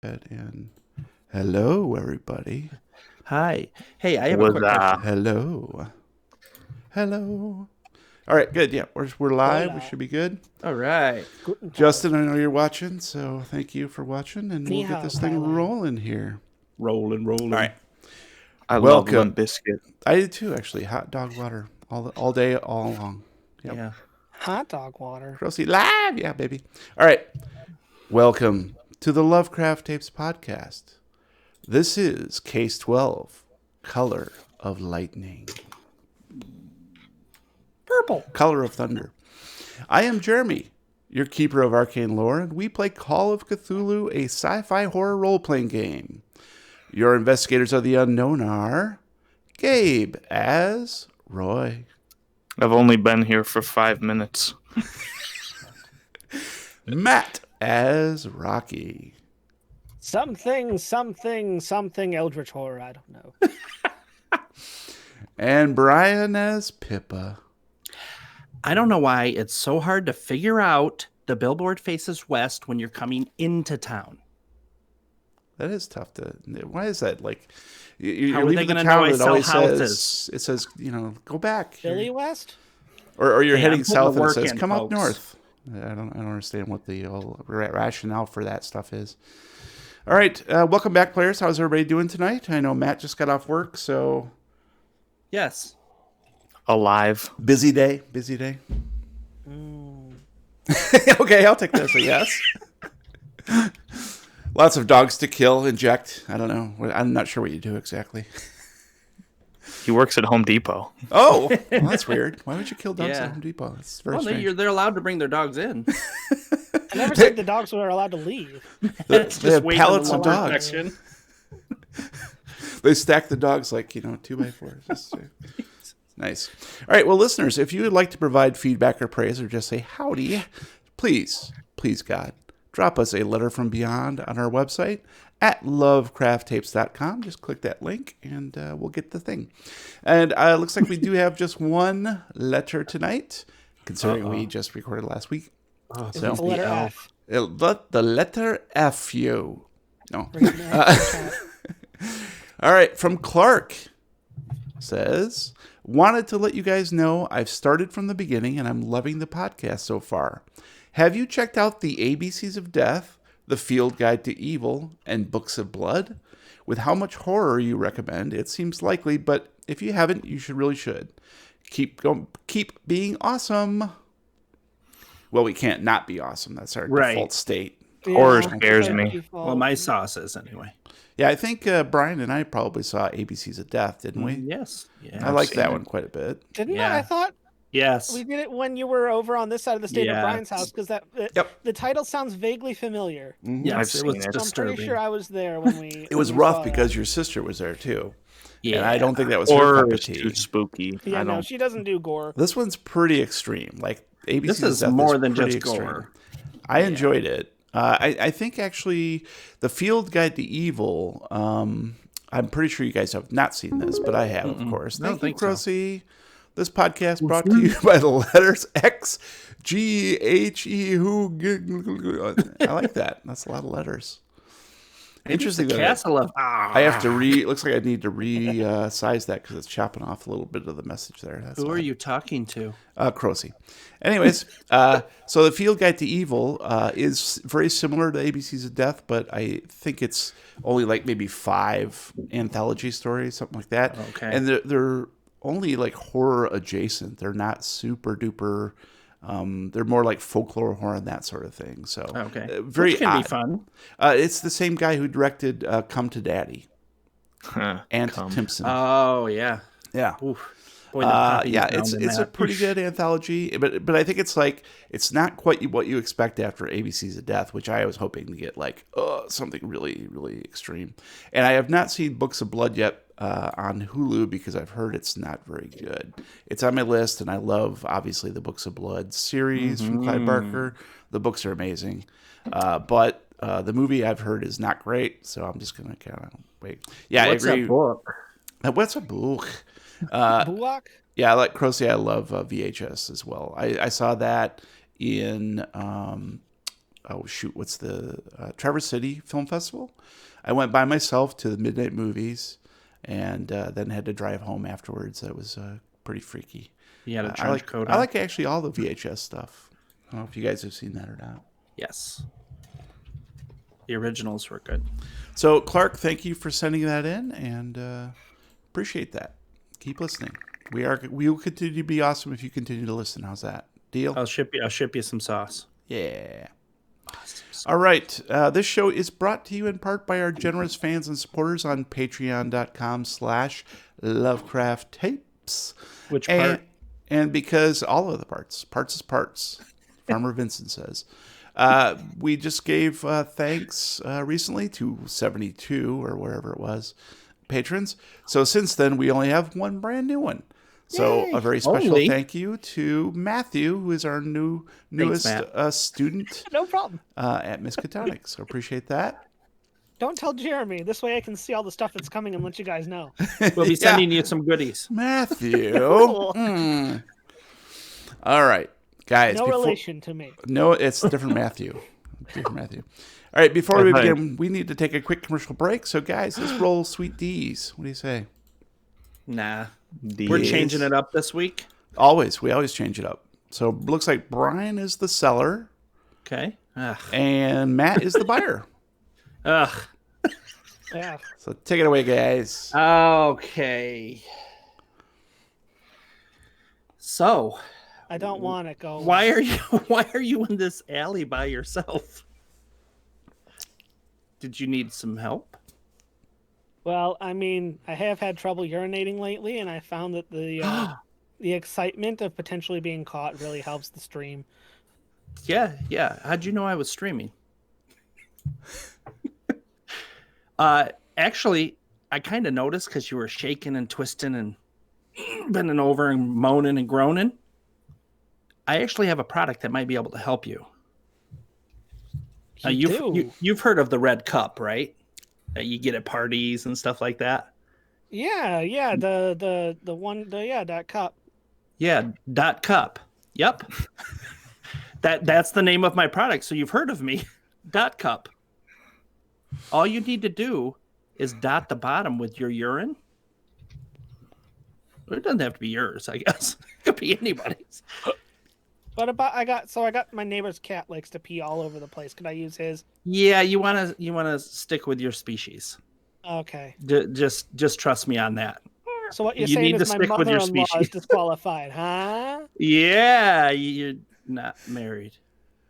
And hello, everybody. Hi. Hey, I have a quick question. Hello. Hello. All right, good. Yeah, we're live. Hola. We should be good. All right. Guten Tag. Justin, I know you're watching, so thank you for watching, and Ni we'll get hao, this thing Thailand. rolling here. Rolling. All right. I love Welcome. Limp Biscuit. I did too, actually. Hot dog water all day, all along. Yep. Yeah. Hot dog water. Rosie live, yeah, baby. All right. Welcome to the Lovecraft Tapes podcast. This is Case 12, Color of Lightning. Purple. Color of Thunder. I am Jeremy, your keeper of arcane lore, and we play Call of Cthulhu, a sci-fi horror role-playing game. Your investigators of the unknown are Gabe as Roy, I've only been here for 5 minutes. Matt as Rocky, Something eldritch horror. I don't know. and Brian as Pippa. I don't know why it's so hard to figure out the billboard faces west when you're coming into town. That is tough to. Why is that? Like, How you're are they leaving the gonna know town. I It sell always houses? says, it says, go back. Billy West? Or you're Hey, heading I'm putting south the and it work says, in, come up folks. north. I don't understand what the rationale for that stuff is. All right. Welcome back, players. How's everybody doing tonight? I know Matt just got off work, so. Yes. Alive. Busy day. Okay, I'll take that as a yes. Lots of dogs to kill, inject. I don't know. I'm not sure what you do exactly. He works at Home Depot. Oh, well, that's weird. Why would you kill dogs Yeah. at Home Depot? That's very Well, strange. they're allowed to bring their dogs in. I never said the dogs were allowed to leave. It's They have wait in the pallets of lumber dogs. section. They stack the dogs like, 2x4s. Just, nice. All right, well, listeners, if you would like to provide feedback or praise or just say howdy, please, God, drop us a letter from beyond on our website at lovecrafttapes.com. Just click that link and we'll get the thing. And it looks like we do have just one letter tonight, considering we just recorded last week. Oh, It's the letter F. The letter F you. No. Bring it down. All right, from Clark says, wanted to let you guys know I've started from the beginning and I'm loving the podcast so far. Have you checked out the ABCs of Death, the Field Guide to Evil, and Books of Blood? With how much horror you recommend, it seems likely, but if you haven't, you really should. Keep being awesome. Well, we can't not be awesome. That's our Right. default state. Horror Yeah, scares by me. default. Well, my sauce is anyway. Yeah, I think Brian and I probably saw ABCs of Death, didn't we? Yes. Yeah. I like seen that it. one quite a bit. Didn't Yeah. I? I thought Yes. we did it when you were over on this side of the state Yeah. of Brian's house because the title sounds vaguely familiar. Yes, I've it was seen it. So I'm disturbing. pretty sure I was there when we. It was when we rough saw because that. your sister was there too. Yeah. And I don't think that was her Horror cup of is tea. too spooky. Yeah, I no, don't. she doesn't do gore. This one's pretty extreme. Like ABCs This of is Death more than pretty just gore. I enjoyed it. I think actually the Field Guide to Evil. I'm pretty sure you guys have not seen this, but I have, of course. I don't Thank you, think so. Crossy. This podcast brought to you by the letters X, G, H, E, who. I like that. That's a lot of letters. Interesting that Castle of I have to it looks like I need to resize that because it's chopping off a little bit of the message there. That's Who are odd. you talking to? Crossy. Anyways, so the Field Guide to Evil is very similar to ABCs of Death, but I think it's only like maybe 5 anthology stories, something like that. Okay. And they're only like horror adjacent. They're not super duper. They're more like folklore horror and that sort of thing. So Okay. very Which can odd. be fun. It's the same guy who directed Come to Daddy, Ant Come. Timpson. Oh, yeah. Yeah. Oof. Boy, the popping Yeah, sound in it's a that. pretty good anthology, but I think it's not quite what you expect after ABCs of Death, which I was hoping to get like something really really extreme. And I have not seen Books of Blood yet on Hulu because I've heard it's not very good. It's on my list, and I love obviously the Books of Blood series from Clive Barker. The books are amazing, but the movie I've heard is not great, so I'm just gonna kind of wait. Yeah, What's I agree. a book? What's a book? Bullock? Yeah, like Crossy, I love VHS as well. I saw that in what's the Traverse City Film Festival. I went by myself to the midnight movies, and then had to drive home afterwards. That was pretty freaky. You had a trench coat on? I like actually all the VHS stuff. I don't know if you guys have seen that or not. Yes. The originals were good. So, Clark, thank you for sending that in, and appreciate that. Keep listening. We will continue to be awesome if you continue to listen. How's that? Deal? I'll ship you some sauce. Yeah. All right. This show is brought to you in part by our generous fans and supporters on patreon.com/Lovecraft Tapes. Which part? And because all of the parts is parts, Farmer Vincent says. We just gave thanks recently to 72 or wherever it was patrons. So since then, we only have one brand new one. So a very special thank you to Matthew, who is our newest student. No problem. At Miskatonic. So appreciate that. Don't tell Jeremy. This way I can see all the stuff that's coming and let you guys know. We'll be sending you some goodies. Matthew. All right, guys. No relation to me. No, it's different Matthew. Different Matthew. All right, before we begin, we need to take a quick commercial break. So, guys, let's roll Sweet D's. What do you say? Nah. We're changing it up this week. We always change it up. So, looks like Brian is the seller. Okay. Ugh. And Matt is the buyer. Ugh. Yeah. So take it away, guys. Okay. So, I don't want to go. Why are you in this alley by yourself? Did you need some help? Well, I mean, I have had trouble urinating lately, and I found that the excitement of potentially being caught really helps the stream. Yeah. How'd you know I was streaming? Actually, I kind of noticed because you were shaking and twisting and bending over and moaning and groaning. I actually have a product that might be able to help you. You've heard of the red cup, right? That you get at parties and stuff like that. Yeah, that cup. Yeah, .cup. Yep. That's the name of my product. So you've heard of me. .cup. All you need to do is dot the bottom with your urine. It doesn't have to be yours, I guess. It could be anybody's. But I got my neighbor's cat likes to pee all over the place. Could I use his? Yeah, you wanna stick with your species. Okay. Just trust me on that. So what you're saying is my mother-in-law is disqualified, huh? Yeah, you're not married.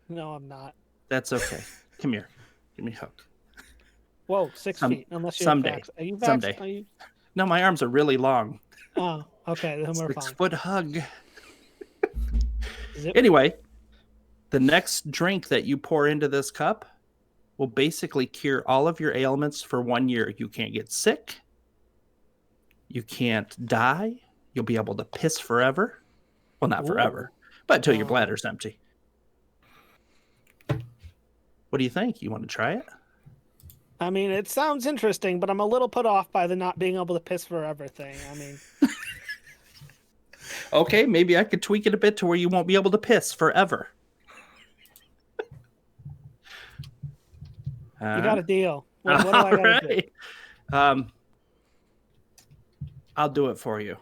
No, I'm not. That's okay. Come here. Give me a hug. Whoa, 6 feet. Unless you're someday. Are you someday. Are you... No, my arms are really long. Oh, okay. Then we're fine. 6-foot hug. Anyway, the next drink that you pour into this cup will basically cure all of your ailments for 1 year. You can't get sick. You can't die. You'll be able to piss forever. Well, not forever, but until your bladder's empty. What do you think? You want to try it? I mean, it sounds interesting, but I'm a little put off by the not being able to piss forever thing. I mean... Okay, maybe I could tweak it a bit to where you won't be able to piss forever. You got a deal. What do I got to do? I'll do it for you.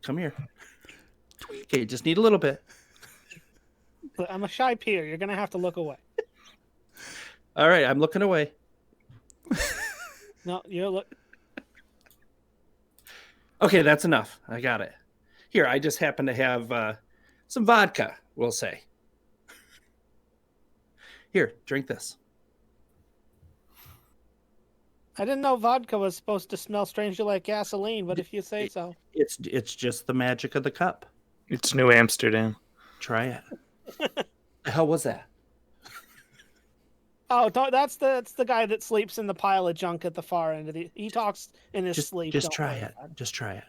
Come here. Okay, just need a little bit. I'm a shy peer. You're going to have to look away. All right, I'm looking away. No, you're look. Okay, that's enough. I got it. Here, I just happen to have some vodka, we'll say. Here, drink this. I didn't know vodka was supposed to smell strangely like gasoline, but if you say so. It's just the magic of the cup. It's New Amsterdam. Try it. The hell was that? Oh, that's the guy that sleeps in the pile of junk at the far end of the. He talks in his sleep. Just try it. Just try it.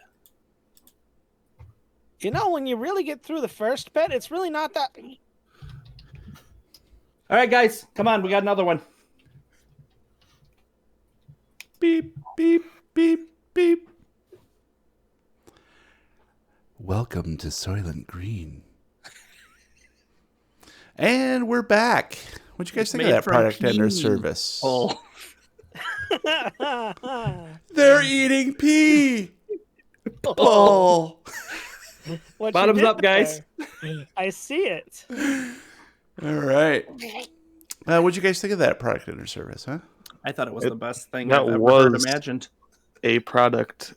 You know, when you really get through the first bit, it's really not that. All right, guys, come on. We got another one. Beep, beep, beep, beep. Welcome to Soylent Green. And we're back What'd you guys think of Made that from product and their pea. service? Oh, They're eating pea. Oh. Bull. What you Bottoms did up, guys. there. I see it. All right. What'd you guys think of that product and their service, huh? I thought it was the best thing that I've ever heard was- imagined. A product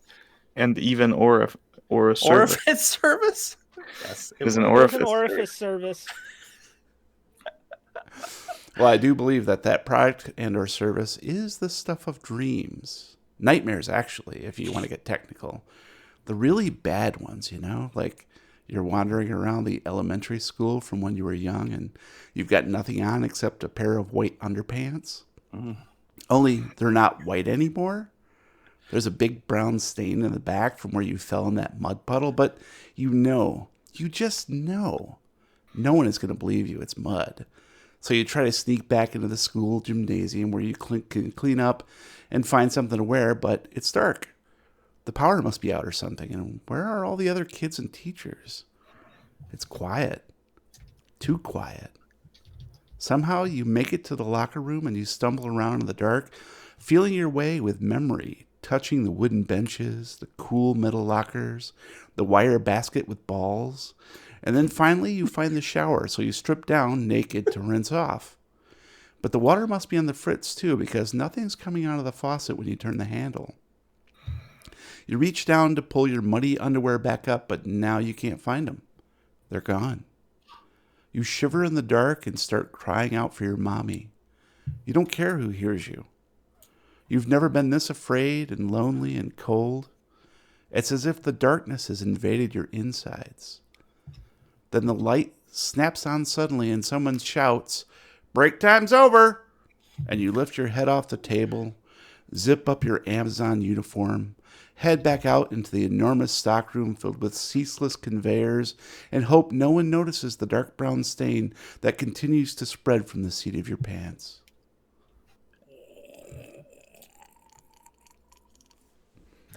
and even or a service. Orifice service? Yes, It was an It was orifice. an orifice service. Well, I do believe that product and or service is the stuff of dreams. Nightmares, actually, if you want to get technical. The really bad ones, like you're wandering around the elementary school from when you were young and you've got nothing on except a pair of white underpants. Only they're not white anymore. There's a big brown stain in the back from where you fell in that mud puddle, but you just know, no one is going to believe you. It's mud. So you try to sneak back into the school gymnasium where you can clean up and find something to wear, but it's dark. The power must be out or something. And where are all the other kids and teachers? It's quiet. Too quiet. Somehow you make it to the locker room and you stumble around in the dark, feeling your way with memory, touching the wooden benches, the cool metal lockers, the wire basket with balls. And then finally you find the shower, so you strip down naked to rinse off. But the water must be on the fritz too, because nothing's coming out of the faucet when you turn the handle. You reach down to pull your muddy underwear back up, but now you can't find them. They're gone. You shiver in the dark and start crying out for your mommy. You don't care who hears you. You've never been this afraid and lonely and cold. It's as if the darkness has invaded your insides. Then the light snaps on suddenly and someone shouts, "Break time's over!" And you lift your head off the table, zip up your Amazon uniform, head back out into the enormous stockroom filled with ceaseless conveyors, and hope no one notices the dark brown stain that continues to spread from the seat of your pants.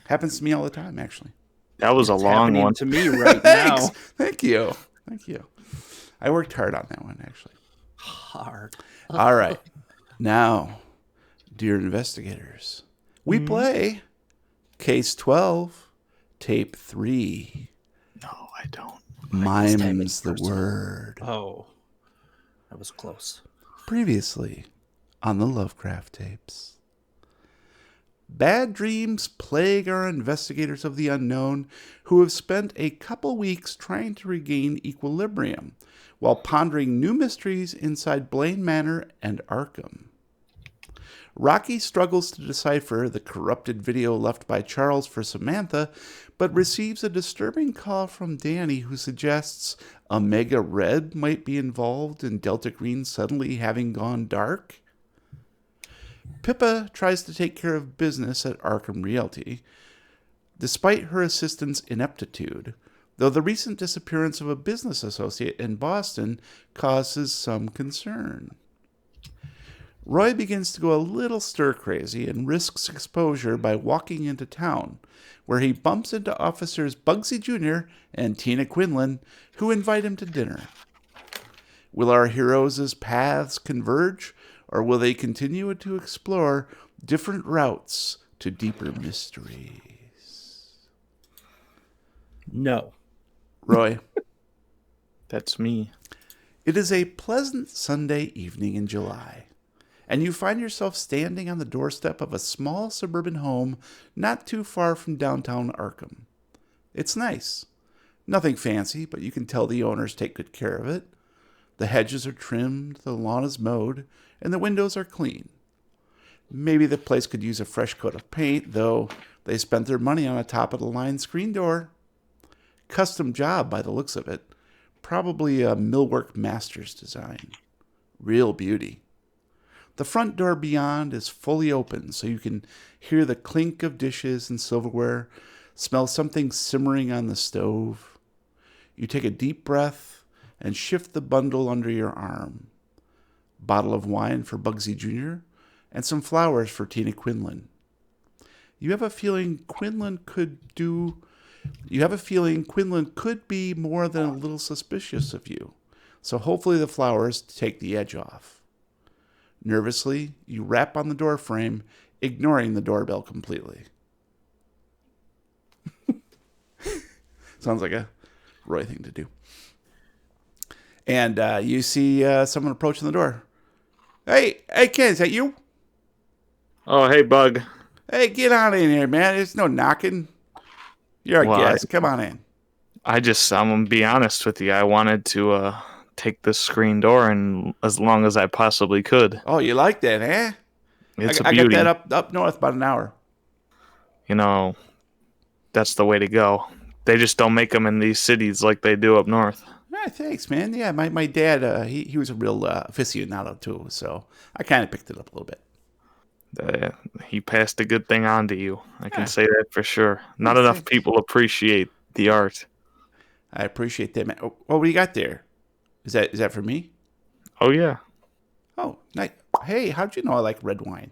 Happens to me all the time, actually. That was a It's long happening one. to me right now. Thanks. Thank you. I worked hard on that one, actually. Hard. All right. Now, dear investigators, we play Case 12, Tape 3. No, I don't. Mimes the word. Oh, that was close. Previously on the Lovecraft tapes. Bad dreams plague our investigators of the unknown who have spent a couple weeks trying to regain equilibrium while pondering new mysteries inside Blaine Manor and Arkham. Rocky struggles to decipher the corrupted video left by Charles for Samantha, but receives a disturbing call from Danny who suggests Omega Red might be involved in Delta Green suddenly having gone dark. Pippa tries to take care of business at Arkham Realty, despite her assistant's ineptitude, though the recent disappearance of a business associate in Boston causes some concern. Roy begins to go a little stir-crazy and risks exposure by walking into town, where he bumps into Officers Bugsy Jr. and Tina Quinlan, who invite him to dinner. Will our heroes' paths converge, or will they continue to explore different routes to deeper mysteries? No. Roy. That's me. It is a pleasant Sunday evening in July, and you find yourself standing on the doorstep of a small suburban home not too far from downtown Arkham. It's nice. Nothing fancy, but you can tell the owners take good care of it. The hedges are trimmed, the lawn is mowed, and the windows are clean. Maybe the place could use a fresh coat of paint, though they spent their money on a top-of-the-line screen door. Custom job by the looks of it. Probably a millwork master's design. Real beauty. The front door beyond is fully open, so you can hear the clink of dishes and silverware, smell something simmering on the stove. You take a deep breath and shift the bundle under your arm. Bottle of wine for Bugsy Jr., and some flowers for Tina Quinlan. You have a feeling Quinlan could be more than a little suspicious of you, so hopefully the flowers take the edge off. Nervously, you rap on the door frame, ignoring the doorbell completely. Sounds like a Roy thing to do. And you see someone approaching the door. Hey, Ken, is that you? Oh, hey, Bug. Hey, get on in here, man. There's no knocking. You're a Well, guest. Come on in. I'm going to be honest with you. I wanted to take this screen door and as long as I possibly could. Oh, you like that, eh? It's a I got beauty. that up north about an hour. You know, that's the way to go. They just don't make them in these cities like they do up north. Yeah, thanks, man. Yeah, my dad, he was a real aficionado too, so I kind of picked it up a little bit. He passed a good thing on to you. I can Yeah. say that for sure. Not Yeah, enough thanks. people appreciate the art. I appreciate that, man. Oh, what do you got there? Is that for me? Oh, yeah. Oh, nice. Hey, how'd you know I like red wine?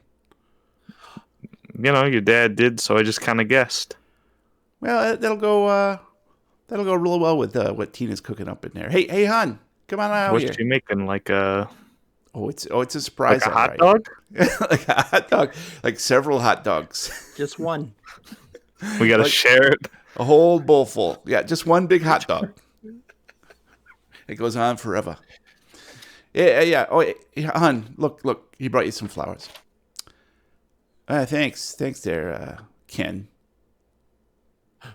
You know, your dad did, so I just kind of guessed. Well, that'll go real well with what Tina's cooking up in there. Hey, hon, come on out What's here. she making? Like a It's a surprise. like a all hot right. dog? Like a hot dog, like several hot dogs. Just one. We got to Like- share it. A whole bowl full. Yeah, just one big hot dog. It goes on forever. Yeah. Oh, yeah, hon, look. He brought you some flowers. Thanks there, Ken.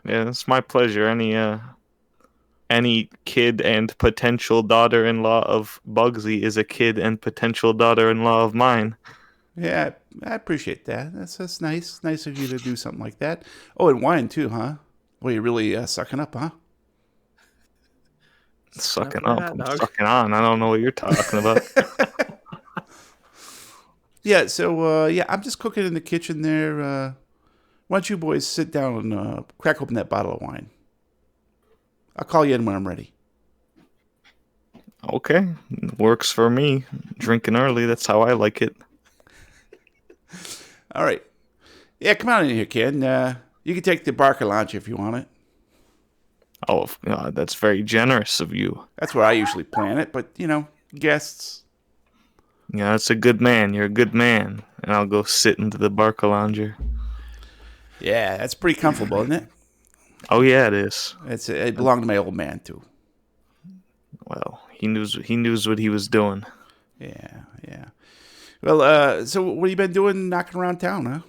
Yeah, it's my pleasure. Any kid and potential daughter-in-law of Bugsy is a kid and potential daughter-in-law of mine. Yeah, I appreciate that. That's nice. Nice of you to do something like that. Oh, and wine too, huh? Well, you're really sucking up, huh? Sucking Not up. for I'm that, dog. sucking on. I don't know what you're talking about. Yeah. So I'm just cooking in the kitchen there. Why don't you boys sit down and crack open that bottle of wine? I'll call you in when I'm ready. Okay, works for me. Drinking early, that's how I like it. All right. Yeah, come on in here, Ken. You can take the Barker Lounge if you want it. Oh, that's very generous of you. That's where I usually plan it, but guests. Yeah, that's a good man. You're a good man. And I'll go sit into the Barca Lounger. Yeah, that's pretty comfortable, isn't it? Oh yeah, it is. It belonged to my old man too. Well, he knew what he was doing. Yeah. Well, so what have you been doing knocking around town, huh?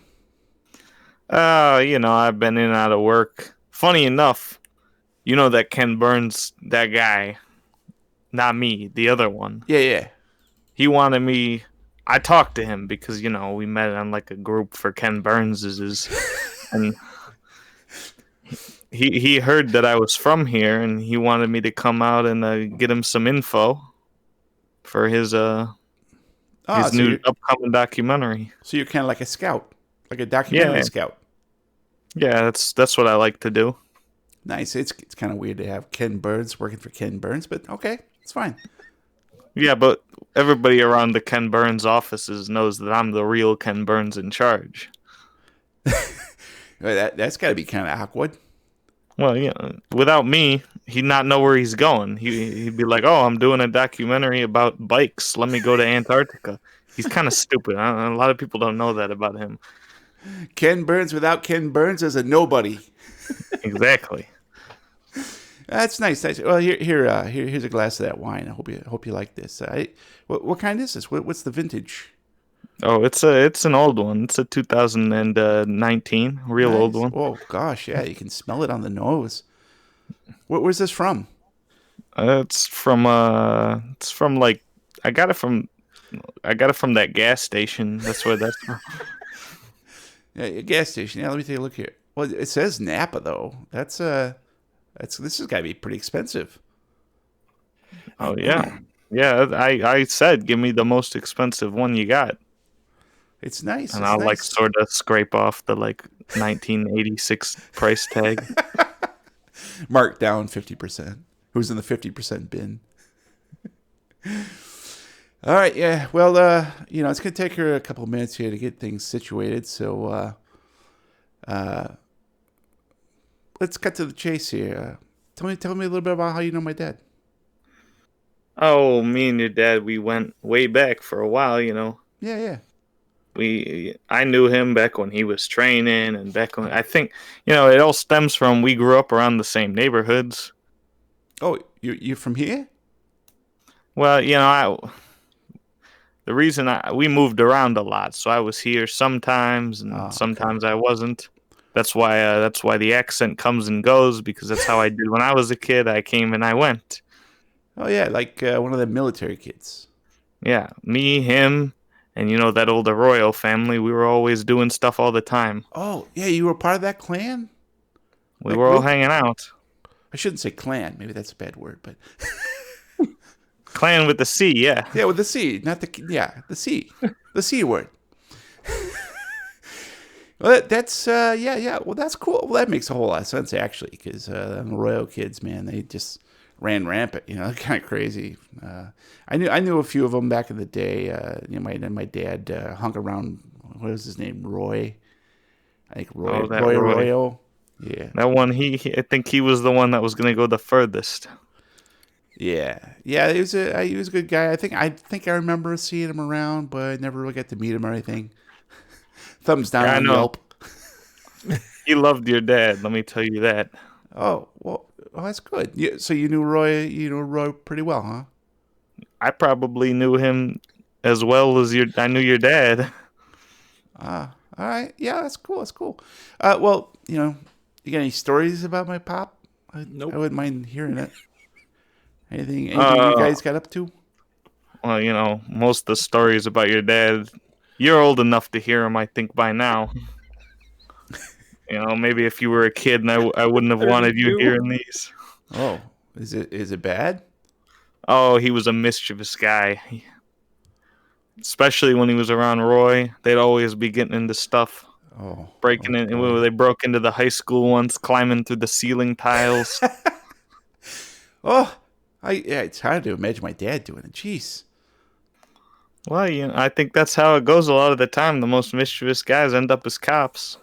I've been in and out of work. Funny enough, you know that Ken Burns, that guy, not me, the other one. Yeah. He wanted me. I talked to him because we met on like a group for Ken Burns's, and he heard that I was from here, and he wanted me to come out and get him some info for his Oh, new upcoming documentary. So you're kind of like a scout, like a documentary scout. Yeah, that's what I like to do. Nice. It's kind of weird to have Ken Burns working for Ken Burns, but okay, it's fine. Yeah, but everybody around the Ken Burns offices knows that I'm the real Ken Burns in charge. That's got to be kind of awkward. Well, without me, he'd not know where he's going. He'd be like, "Oh, I'm doing a documentary about bikes. Let me go to Antarctica." He's kind of stupid. A lot of people don't know that about him. Ken Burns without Ken Burns is a nobody. Exactly. That's nice. Well, here's a glass of that wine. I hope you like this. What kind is this? What's the vintage? Oh, it's an old one. It's a 2019, real Nice. old one. Oh gosh, yeah, you can smell it on the nose. Where's this from? It's from like I got it from that gas station. That's where that's from. Yeah, a gas station. Yeah, let me take a look here. Well, it says Napa though. This has got to be pretty expensive. Oh yeah. Yeah, I said give me the most expensive one you got. It's nice. And it's I'll nice. like sort of scrape off the like 1986 price tag. Marked down 50%. Who's in the 50% bin? All right, yeah. Well, it's gonna take her a couple minutes here to get things situated. So, let's cut to the chase here. Tell me a little bit about how you know my dad. Oh, me and your dad, we went way back for a while. Yeah. I knew him back when he was training, and back when I think it all stems from we grew up around the same neighborhoods. Oh, you're from here? Well, the reason we moved around a lot, so I was here sometimes, and Oh, okay. sometimes I wasn't. That's why the accent comes and goes, because that's how I did when I was a kid. I came and I went. Oh yeah, like one of the military kids. Yeah, me, him, and that old Arroyo family. We were always doing stuff all the time. Oh yeah, you were part of that clan? We That were all group? hanging out. I shouldn't say clan. Maybe that's a bad word, but Clan with the C, yeah. yeah, with the C, not the C, the C word. Well, that's yeah. Well, that's cool. Well, that makes a whole lot of sense actually, because the Royal kids, man, they just ran rampant. Kind of crazy. I knew a few of them back in the day. My dad hung around. What was his name? Roy. I think Roy. Oh, that Roy Roy. Arroyo. Yeah. That one, I think he was the one that was going to go the furthest. Yeah. He was a good guy. I think I remember seeing him around, but I never really got to meet him or anything. Thumbs down Yeah, I on know. Yelp. He loved your dad, let me tell you that. Oh well, that's good. So you knew Roy. You knew Roy pretty well, huh? I probably knew him as well as I knew your dad. All right. Yeah, that's cool. That's cool. Well, you got any stories about my pop? Nope. I wouldn't mind hearing it. Anything you Uh, guys got up to? Well, most of the stories about your dad, you're old enough to hear them, I think, by now. Maybe if you were a kid and I wouldn't have wanted you 32. hearing these. Oh, is it bad? Oh, he was a mischievous guy. Especially when he was around Roy, they'd always be getting into stuff. Oh, Breaking in. boy. They broke into the high school once, climbing through the ceiling tiles. Oh, it's hard to imagine my dad doing it. Jeez. Well, I think that's how it goes a lot of the time. The most mischievous guys end up as cops.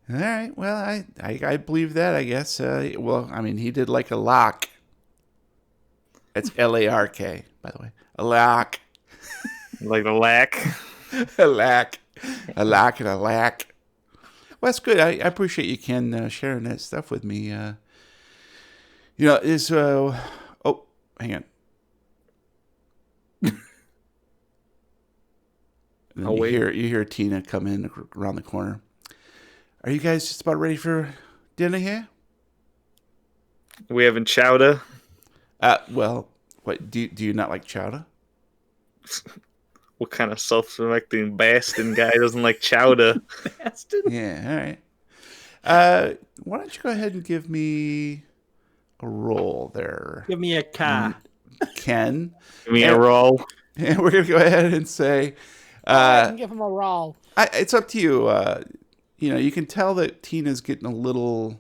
All right. Well, I believe that. I guess. Well, I mean, he did like a lock. That's LARK, by the way. A lock. Like the lack. A lock. A lock and a lack. Well, that's good. I appreciate you, Ken, sharing that stuff with me. Is oh, hang on. And then Oh, wait. you hear Tina come in around the corner. Are you guys just about ready for dinner here? We having chowder. Well, what do you not like chowder? What kind of self-selecting bastard guy doesn't like chowder? Bastard. Yeah, all right. Why don't you go ahead and give me a roll there, Give me a car. Ken? Give me a roll. And we're gonna go ahead and say, I can give him a roll. it's up to you. You can tell that Tina's getting a little.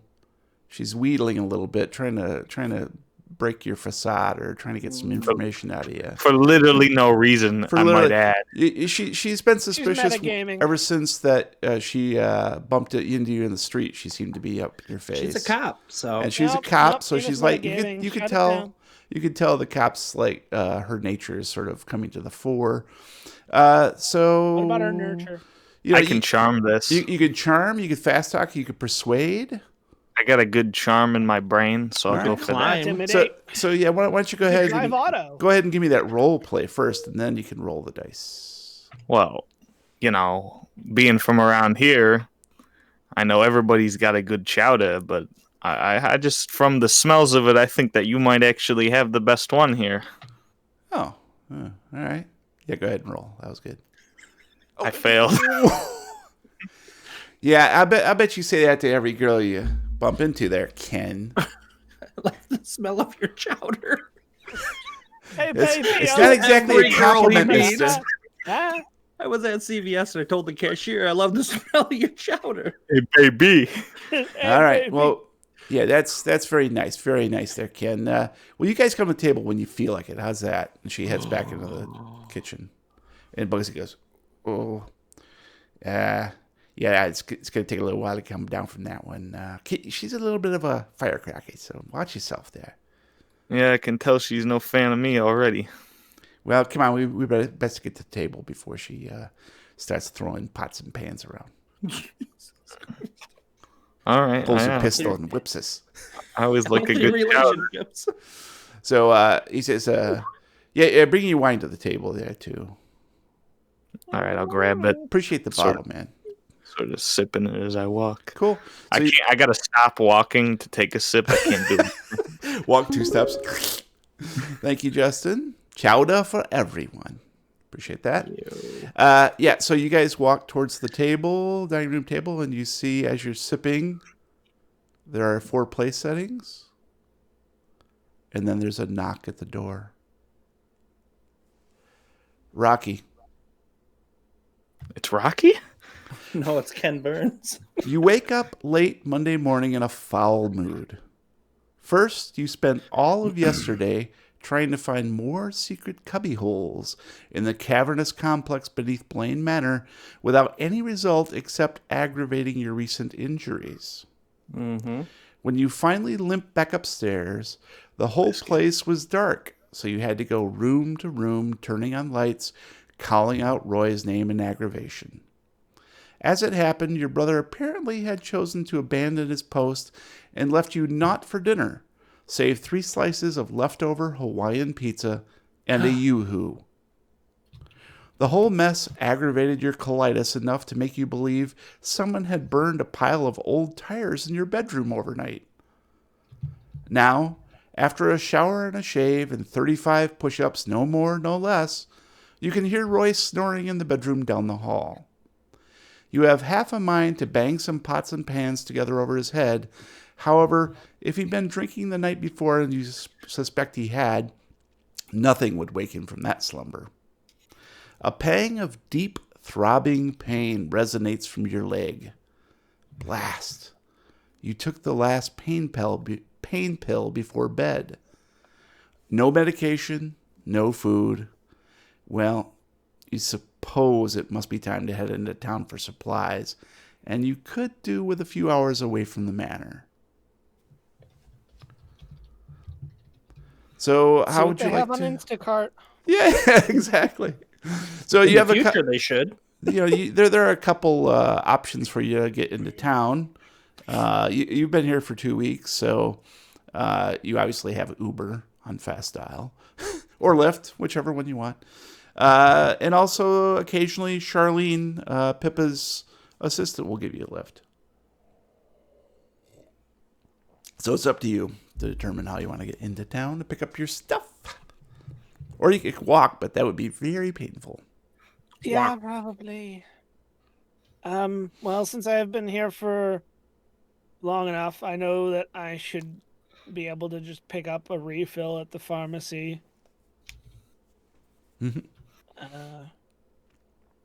She's wheedling a little bit, trying to break your facade or trying to get some information out of you. For literally no reason, I might add. She's been suspicious metagaming. ever since that she bumped into you in the street. She seemed to be up your face. She's a cop, so And she's a Nope, cop, nope, so he she's was like metagaming. you could Shut it tell down. you could tell the cops like her nature is sort of coming to the fore. So What about our nurture? I can charm this. You could charm, you could fast talk, you could persuade. I got a good charm in my brain, so I'll All go right. for that. Climb. Intimidate. So yeah, why don't you go You ahead drive and auto. go ahead and give me that role play first, and then you can roll the dice. Well, being from around here, I know everybody's got a good chowder, but I just, from the smells of it, I think that you might actually have the best one here. Oh, all right. Yeah, go ahead and roll. That was good. I failed. Yeah, I bet you say that to every girl you bump into there, Ken. I like the smell of your chowder. Hey, It's, baby. it's not exactly every a girl compliment, he meets. mister. Huh? I was at CVS and I told the cashier I love the smell of your chowder. Hey, baby. Hey, All right. baby. Well, yeah, that's very nice. Very nice there, Ken. Well, you guys come to the table when you feel like it. How's that? And she heads back into the kitchen. And Bugsy goes, oh, yeah, it's going to take a little while to come down from that one. She's a little bit of a firecracker, so watch yourself there. Yeah, I can tell she's no fan of me already. Well, come on. We better best get to the table before she starts throwing pots and pans around. All right. Pulls I her am. pistol and whips us. I always look a Healthy good scout. relationships. So he says, yeah, bring your wine to the table there, too. All right, I'll grab it. Appreciate the Sort bottle, man. Sort of sipping it as I walk. Cool. I So you can't. I gotta stop walking to take a sip. I can't do it. walk 2 steps. Thank you, Justin. Chowder for everyone. Appreciate that. Yeah, so you guys walk towards the table, dining room table, and you see as you're sipping, there are 4 place settings. And then there's a knock at the door. Rocky, It's Rocky. No, it's Ken Burns. you wake up late Monday morning in a foul mood. First, you spent all of yesterday trying to find more secret cubby holes in the cavernous complex beneath Blaine Manor without any result except aggravating your recent injuries. Mm-hmm. When you finally limped back upstairs, the whole place was dark, so you had to go room to room, turning on lights, calling out Roy's name in aggravation. As it happened, your brother apparently had chosen to abandon his post and left you naught for dinner, save 3 slices of leftover Hawaiian pizza and a yoo-hoo. The whole mess aggravated your colitis enough to make you believe someone had burned a pile of old tires in your bedroom overnight. Now, after a shower and a shave and 35 push-ups, no more, no less, you can hear Roy snoring in the bedroom down the hall. You have half a mind to bang some pots and pans together over his head. However, if he'd been drinking the night before and you suspect he had, nothing would wake him from that slumber. A pang of deep, throbbing pain resonates from your leg. Blast. You took the last pain pill before bed. No medication, no food. Well, you suppose it must be time to head into town for supplies, and you could do with a few hours away from the manor. So how would you like have to? on Instacart? Yeah, exactly. So In you the have future, they should. there are a couple options for you to get into town. You've been here for 2 weeks, so you obviously have Uber on Fast Dial or Lyft, whichever one you want. And also occasionally Charlene, Pippa's assistant, will give you a lift. So it's up to you to determine how you want to get into town to pick up your stuff. Or you could walk, but that would be very painful. Yeah, probably. Well, since I've been here for long enough, I know that I should be able to just pick up a refill at the pharmacy. Mm-hmm.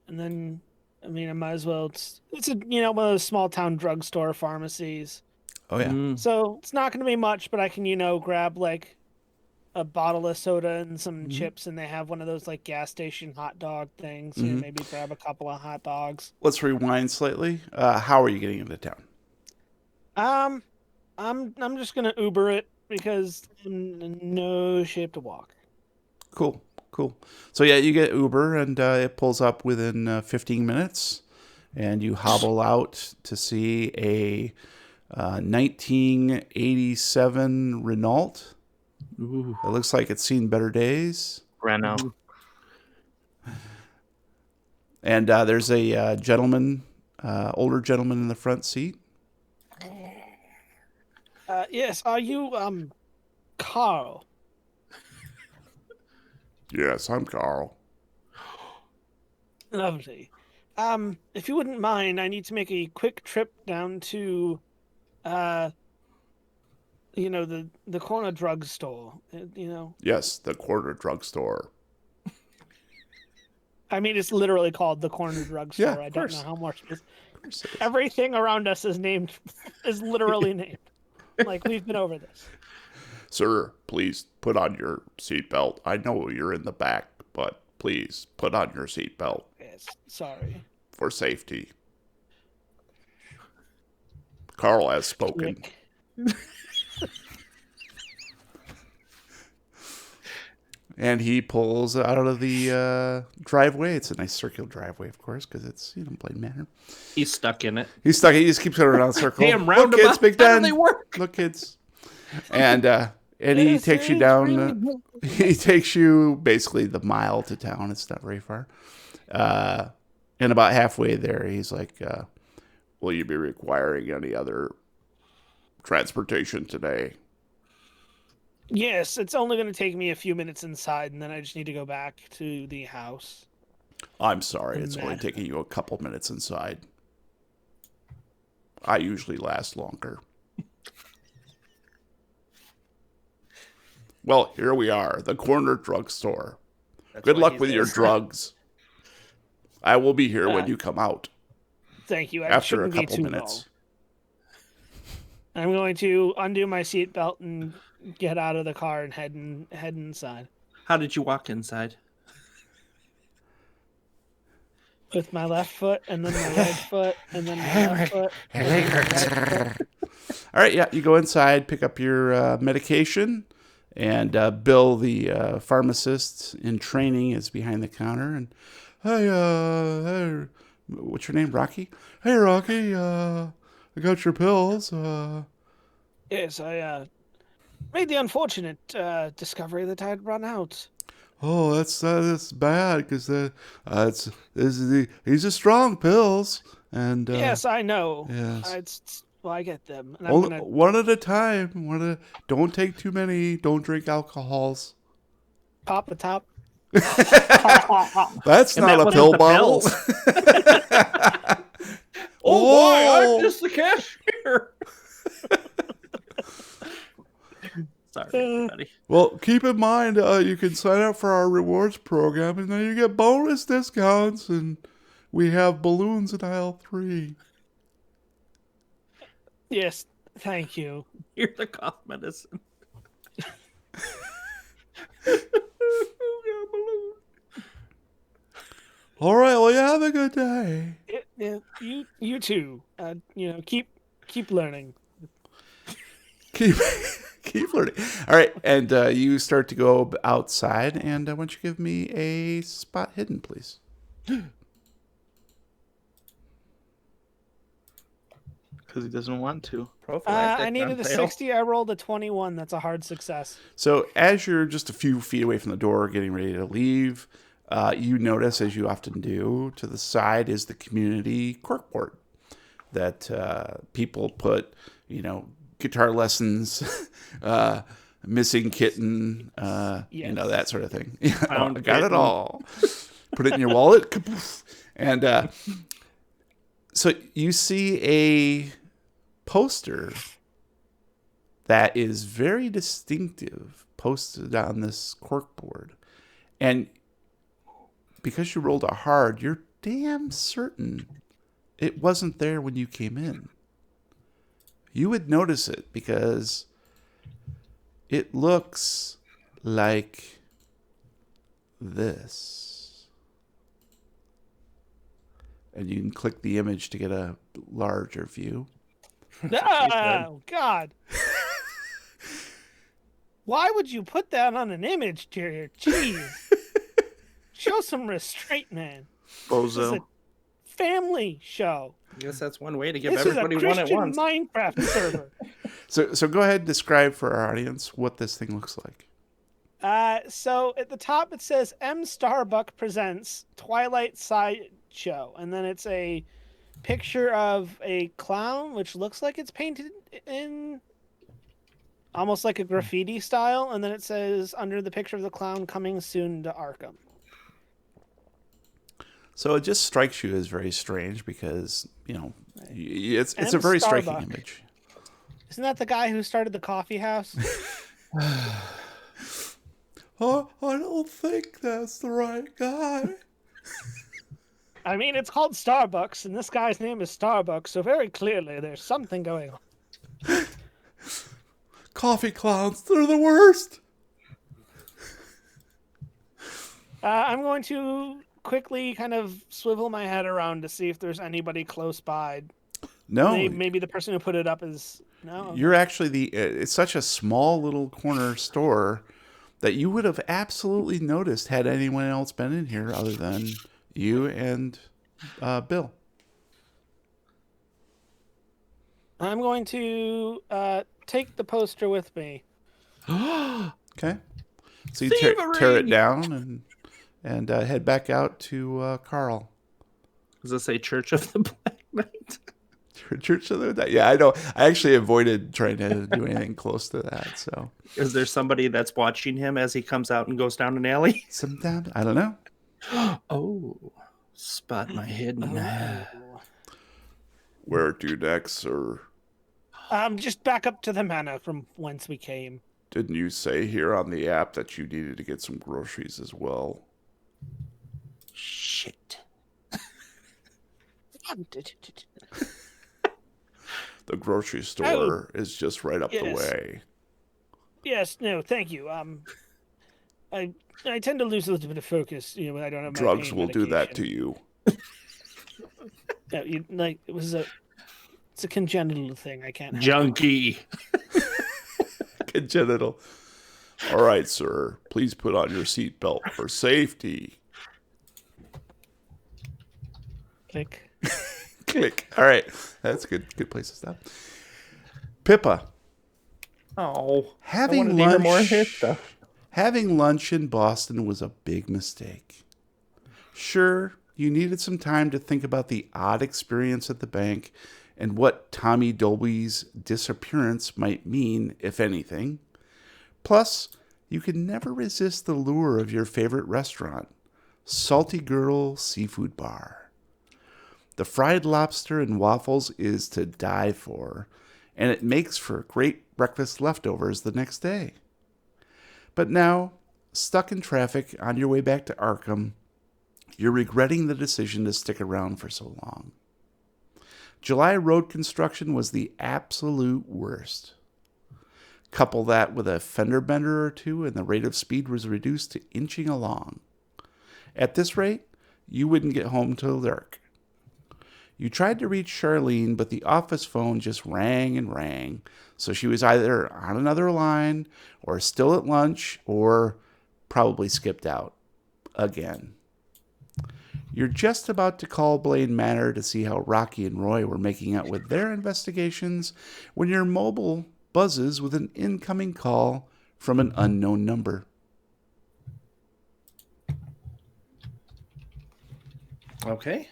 And then, I mean, I might as well. It's a one of those small town drugstore pharmacies. Oh yeah. Mm. So it's not going to be much, but I can grab like a bottle of soda and some chips, and they have one of those like gas station hot dog things. Maybe grab a couple of hot dogs. Let's rewind slightly. How are you getting into town? I'm just gonna Uber it because I'm in no shape to walk. Cool. So yeah, you get Uber, and it pulls up within 15 minutes, and you hobble out to see a 1987 Renault. Ooh. It looks like it's seen better days. Renault. And there's a gentleman, older gentleman in the front seat. Yes, are you Carl? Yes, I'm Carl. Lovely. If you wouldn't mind, I need to make a quick trip down to the corner drugstore. Yes, the corner drugstore. I mean, it's literally called the corner drugstore. Yeah, I of don't course. know how much. Of course it is. Everything around us is literally named. Like, we've been over this. Sir, please put on your seatbelt. I know you're in the back, but please put on your seatbelt Yes, sorry. for safety. Carl has spoken. Nick. And he pulls out of the driveway. It's a nice circular driveway, of course, because it's, Blaine Manor. He's stuck in it. He's stuck. He just keeps going around the circle. Damn Look, kids, roundabouts, Big how do Ben. they work? Look, kids. And he takes you down. He takes you basically the mile to town. It's not very far. And about halfway there, he's like, will you be requiring any other transportation today? Yes, it's only going to take me a few minutes inside, and then I just need to go back to the house. I'm sorry, it's only taking you a couple minutes inside. I usually last longer. Well, here we are, the corner drugstore. Good luck with your drugs. I will be here when you come out. Thank you. After a couple minutes. I'm going to undo my seatbelt and get out of the car and head inside. How did you walk inside? With my left foot, and then my right foot, and then my left foot. And then my right foot. All right, yeah, you go inside, pick up your medication, and Bill, the pharmacist in training, is behind the counter. And hey, what's your name, Rocky? Hey, Rocky, I got your pills. Yes, I made the unfortunate discovery that I'd run out. Oh, that's bad because these are strong pills, and Yes, I know. Yes. I get them. And One at a time. Don't take too many. Don't drink alcohols. pop the top. That's And not that a wasn't pill the bottle. boy, I'm just the cashier. Sorry, everybody. Well, keep in mind, you can sign up for our rewards program, and then you get bonus discounts, and we have balloons in aisle 3. Yes, thank you. Here's the cough medicine. All right, well, you have a good day. Yeah, you too. Keep learning. Keep learning. All right, and you start to go outside, and why don't you give me a spot hidden, please? Because he doesn't want to. I needed a 60. I rolled a 21. That's a hard success. So as you're just a few feet away from the door, getting ready to leave, you notice, as you often do, to the side is the community corkboard that people put, guitar lessons, missing kitten, Yes. that sort of thing. Found I got kitten. it all. Put it in your wallet. Kapoof. And so you see a poster that is very distinctive posted on this corkboard. And because you rolled a hard, you're damn certain it wasn't there when you came in. You would notice it because it looks like this. And you can click the image to get a larger view. Oh, God. Why would you put that on an image, Jerry? Jeez. Show some restraint, man. This is Bozo. a family show. I guess that's one way to give This is a everybody one at Christian once. Minecraft server. So go ahead and describe for our audience what this thing looks like. So at the top it says M. Starbuck presents Twilight Sideshow, and then it's a picture of a clown, which looks like it's painted in almost like a graffiti style, and then it says under the picture of the clown, coming soon to Arkham. So it just strikes you as very strange because, it's M. a very striking Starbuck. image. Isn't that the guy who started the coffee house? Oh, I don't think that's the right guy. I mean, it's called Starbucks, and this guy's name is Starbucks, so very clearly there's something going on. Coffee clowns, they're the worst. I'm going to quickly kind of swivel my head around to see if there's anybody close by. No, Maybe the person who put it up is... No. you're actually it's such a small little corner store that you would have absolutely noticed had anyone else been in here other than you and Bill? I'm going to take the poster with me. Okay. So you tear it Thievery! down and head back out to Carl. Does it say Church of the Black Knight? Church of the Yeah, I know. I actually avoided trying to do anything close to that. So Is there somebody that's watching him as he comes out and goes down an alley? sometimes I don't know. Oh, spot my hidden. Where to next, sir? Just back up to the manor from whence we came. Didn't you say here on the app that you needed to get some groceries as well? Shit. The grocery store is just right up the way. Yes, no, thank you. I tend to lose a little bit of focus, when I don't have my Drugs pain will do that medication. to you. Yeah, it's a congenital thing. I can't help it. Junkie. Congenital. All right, sir. Please put on your seatbelt for safety. Click. Click. All right. That's a good place to stop. Pippa. Oh, Having I wanted to hear lunch, more of his stuff. Having lunch in Boston was a big mistake. Sure, you needed some time to think about the odd experience at the bank and what Tommy Dolby's disappearance might mean, if anything. Plus, you can never resist the lure of your favorite restaurant, Salty Girl Seafood Bar. The fried lobster and waffles is to die for, and it makes for great breakfast leftovers the next day. But now, stuck in traffic on your way back to Arkham, you're regretting the decision to stick around for so long. July road construction was the absolute worst. Couple that with a fender bender or two, and the rate of speed was reduced to inching along. At this rate, you wouldn't get home till dark. You tried to reach Charlene, but the office phone just rang and rang, so she was either on another line, or still at lunch, or probably skipped out. Again. You're just about to call Blaine Manor to see how Rocky and Roy were making out with their investigations when your mobile buzzes with an incoming call from an unknown number. Okay.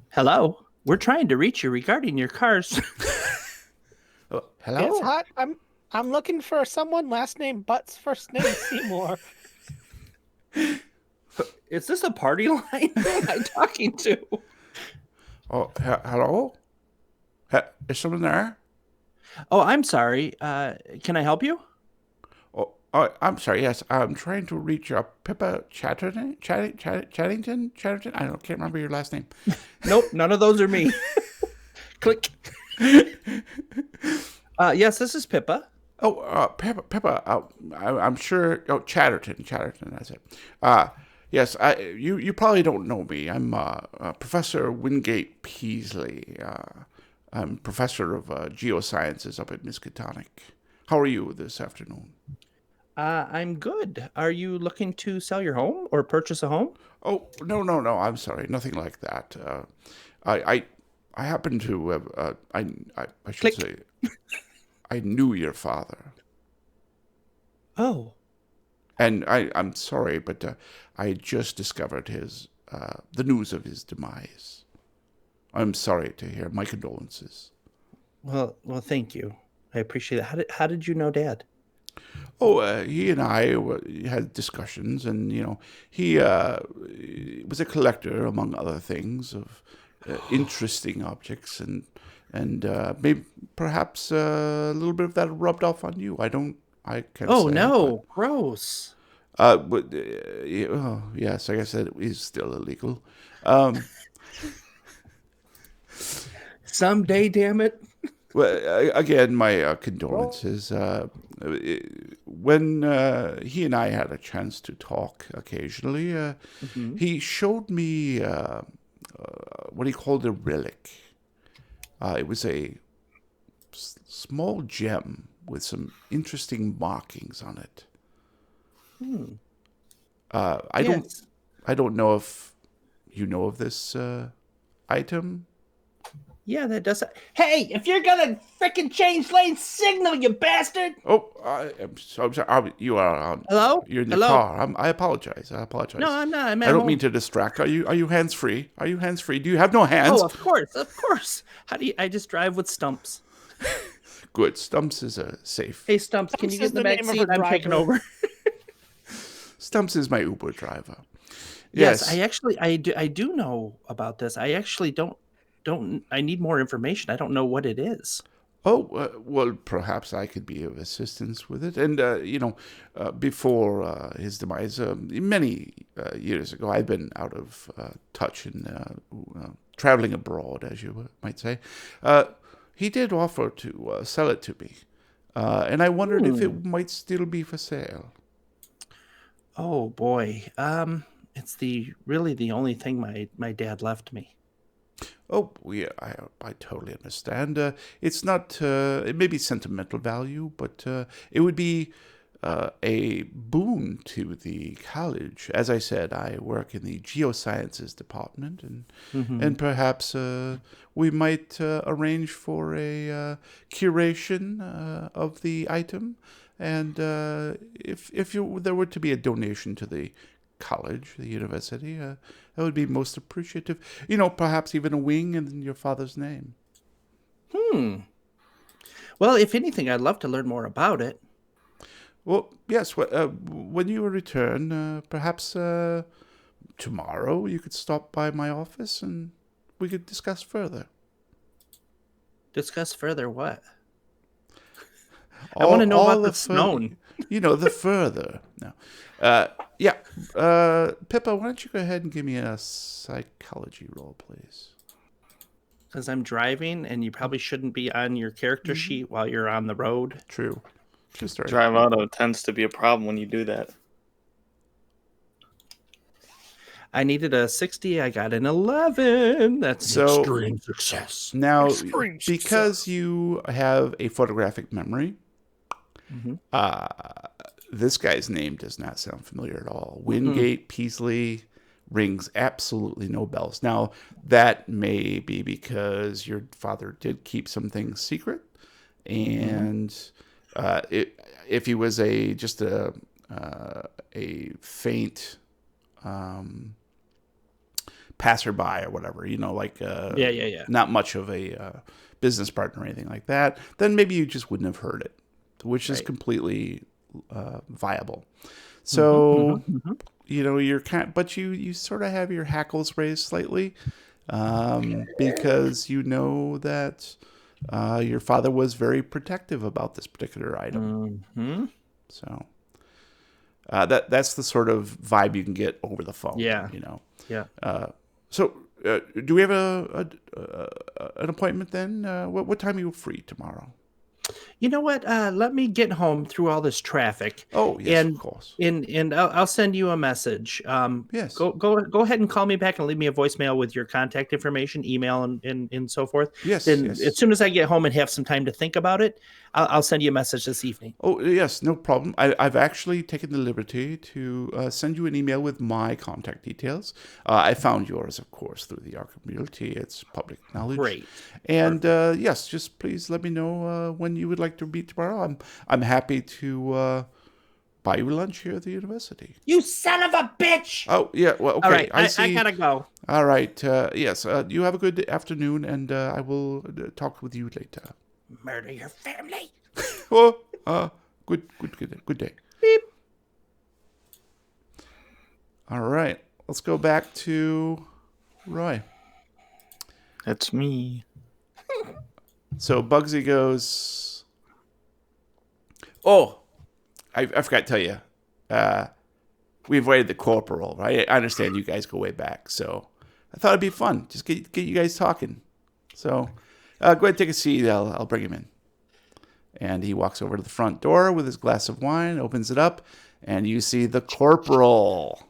Hello. We're trying to reach you regarding your cars. Oh, hello? Yes, hi. I'm looking for someone last name Butts, first name Seymour. Is this a party line? Who am I talking to? Oh, hello? Is someone there? Oh, I'm sorry. Can I help you? Oh, I'm sorry. Yes, I'm trying to reach Pippa Chatterton. Chattington. I can't remember your last name. Nope, none of those are me. Click. Yes, this is Pippa. Oh, Pippa. I'm sure. Oh, Chatterton. That's it. Yes. You probably don't know me. I'm Professor Wingate Peasley. I'm professor of geosciences up at Miskatonic. How are you this afternoon? I'm good. Are you looking to sell your home or purchase a home? Oh, no. I'm sorry. Nothing like that. I happen to have, I should Click. say, I knew your father. Oh. And I'm sorry, but I just discovered the news of his demise. I'm sorry to hear. My condolences. Well, thank you. I appreciate it. How did you know Dad? Oh, he and I had discussions, and he was a collector, among other things, of interesting objects, and maybe perhaps a little bit of that rubbed off on you. I can't. Oh say, no, gross. But yes, like I said, it is still illegal. Someday, damn it. Well, again, my condolences. When he and I had a chance to talk occasionally, he showed me what he called a relic. It was a small gem with some interesting markings on it. I don't know if you know of this item. Yeah, that does. Hey, if you're gonna frickin' change lanes, signal, you bastard! Oh, I'm sorry. You are. Hello? You're in the Hello? car. I apologize. No, I'm not. I'm I at don't home. mean to distract. Are you hands free? Are you hands free? Do you have no hands? Oh, of course. How do you? I just drive with Stumps. Good. Stumps is safe. Hey, Stumps, can you Stumps get in the is the back name of seat? her I'm taking driver. over. Stumps is my Uber driver. Yes, I do know about this. I actually don't. I need more information. I don't know what it is. Oh, well, perhaps I could be of assistance with it. And, before his demise, many years ago, I've been out of touch and traveling abroad, as you might say. He did offer to sell it to me. And I wondered if it might still be for sale. Oh boy. It's really the only thing my dad left me. Oh, yeah, I totally understand. It's not, it may be sentimental value, but it would be a boon to the college. As I said, I work in the geosciences department, and perhaps we might arrange for a curation of the item. And if there were to be a donation to the college, the university, that would be most appreciative. Perhaps even a wing in your father's name. Well, if anything, I'd love to learn more about it. Well, yes, when you return, perhaps tomorrow you could stop by my office and we could discuss further. Discuss further what? I want to know about the stone. The further. No. Yeah. Pippa, why don't you go ahead and give me a psychology roll, please? Because I'm driving, and you probably shouldn't be on your character sheet while you're on the road. True. Just right. Drive auto tends to be a problem when you do that. I needed a 60. I got an 11. That's So, extreme success. Now, Extreme because success. you have a photographic memory, this guy's name does not sound familiar at all. Wingate Peasley rings absolutely no bells. Now, that may be because your father did keep some things secret, and if he was just a faint passerby or whatever, not much of a business partner or anything like that, then maybe you just wouldn't have heard it, which is completely viable. So, you're but you sort of have your hackles raised slightly because you know that your father was very protective about this particular item. So that's the sort of vibe you can get over the phone. Yeah. Yeah. So do we have an appointment then? What time are you free tomorrow? You know what? Let me get home through all this traffic. Oh, yes, of course. And I'll send you a message. Yes. Go ahead and call me back and leave me a voicemail with your contact information, email, and so forth. Yes. Then yes. as soon as I get home and have some time to think about it, I'll send you a message this evening. Oh, yes, no problem. I've actually taken the liberty to send you an email with my contact details. I found yours, of course, through the Arkham community. It's public knowledge. Great. And yes, just please let me know when you would like to meet tomorrow. I'm happy to buy you lunch here at the university. You son of a bitch! Oh, yeah. Well, okay. All right, I see. gotta go. All right. Yes. You have a good afternoon, and I will talk with you later. Murder your family. Oh, good day. Beep. All right. Let's go back to Roy. That's me. So Bugsy goes, oh, I forgot to tell you. We invited the corporal, right? I understand you guys go way back, so I thought it'd be fun. Just get you guys talking. So go ahead and take a seat. I'll bring him in. And he walks over to the front door with his glass of wine, opens it up, and you see the corporal.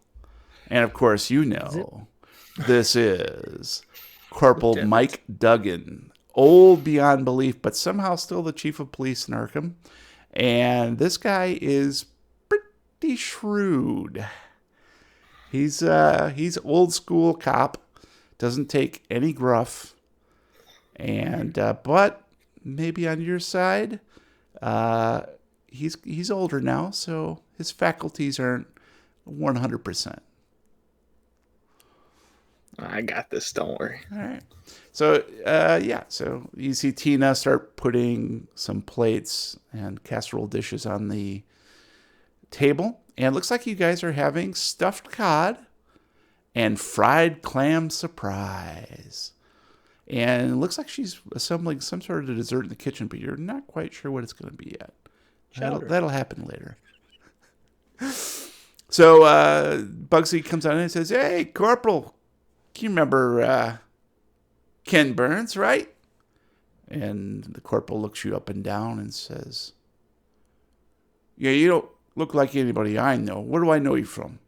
And of course, this is Corporal Mike Duggan, old beyond belief, but somehow still the chief of police in Arkham. And this guy is pretty shrewd. He's old school cop, doesn't take any gruff, and but maybe on your side, he's older now, so his faculties aren't 100%. I got this. Don't worry. All right. So, so you see Tina start putting some plates and casserole dishes on the table. And it looks like you guys are having stuffed cod and fried clam surprise. And it looks like she's assembling some sort of dessert in the kitchen, but you're not quite sure what it's going to be yet. That'll happen later. So Bugsy comes on and says, "Hey, Corporal, you remember Ken Burns, right?" And the corporal looks you up and down and says, "Yeah, you don't look like anybody I know. Where do I know you from?"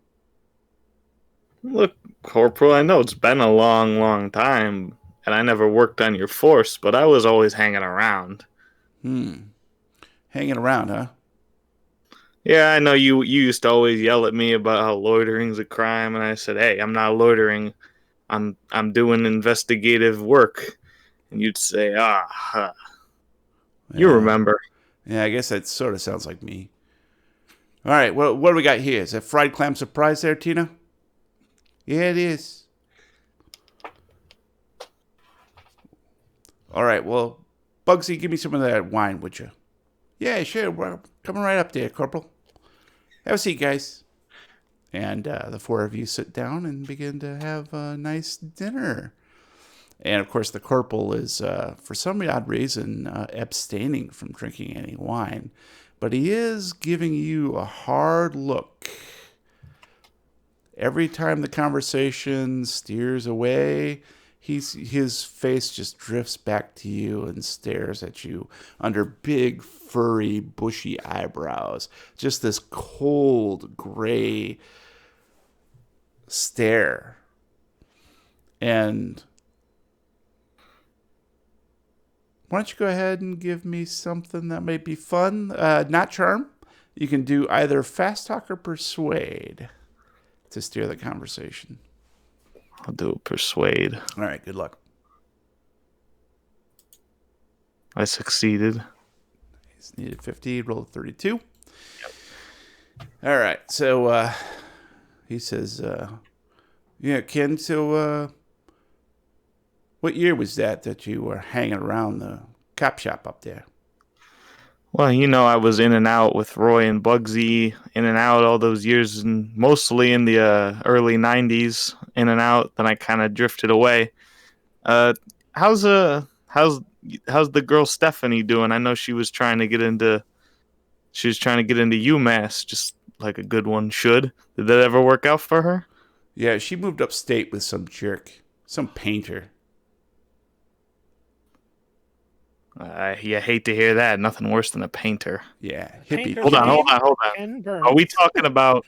Look, Corporal, I know it's been a long, long time, and I never worked on your force, but I was always hanging around. Hanging around, huh? Yeah, I know you used to always yell at me about how loitering's a crime, and I said, "Hey, I'm not loitering. I'm doing investigative work." And you'd say, "Ah, you remember." Yeah, I guess that sort of sounds like me. All right, what do we got here? Is that fried clam surprise there, Tina? Yeah, it is. All right, well, Bugsy, give me some of that wine, would you? Yeah, sure. We're coming right up there, Corporal. Have a seat, guys. And the four of you sit down and begin to have a nice dinner. And, of course, the corporal is, for some odd reason, abstaining from drinking any wine. But he is giving you a hard look. Every time the conversation steers away, his face just drifts back to you and stares at you under big, furry, bushy eyebrows. Just this cold, gray stare. And why don't you go ahead and give me something that might be fun? Not charm. You can do either fast talk or persuade to steer the conversation. I'll do persuade. All right, good luck. I succeeded. He's needed 50, rolled a 32. All right, so he says, yeah, Ken, so what year was that you were hanging around the cop shop up there? Well, I was in and out with Roy and Bugsy, in and out all those years, and mostly in the early 90s, in and out. Then I kind of drifted away. How's the girl Stephanie doing? I know she was trying to get into UMass, just like a good one should. Did that ever work out for her? Yeah, she moved upstate with some jerk, some painter. You hate to hear that. Nothing worse than a painter. Yeah, hippie. Painter's Hold on. Ken Burns. Are we talking about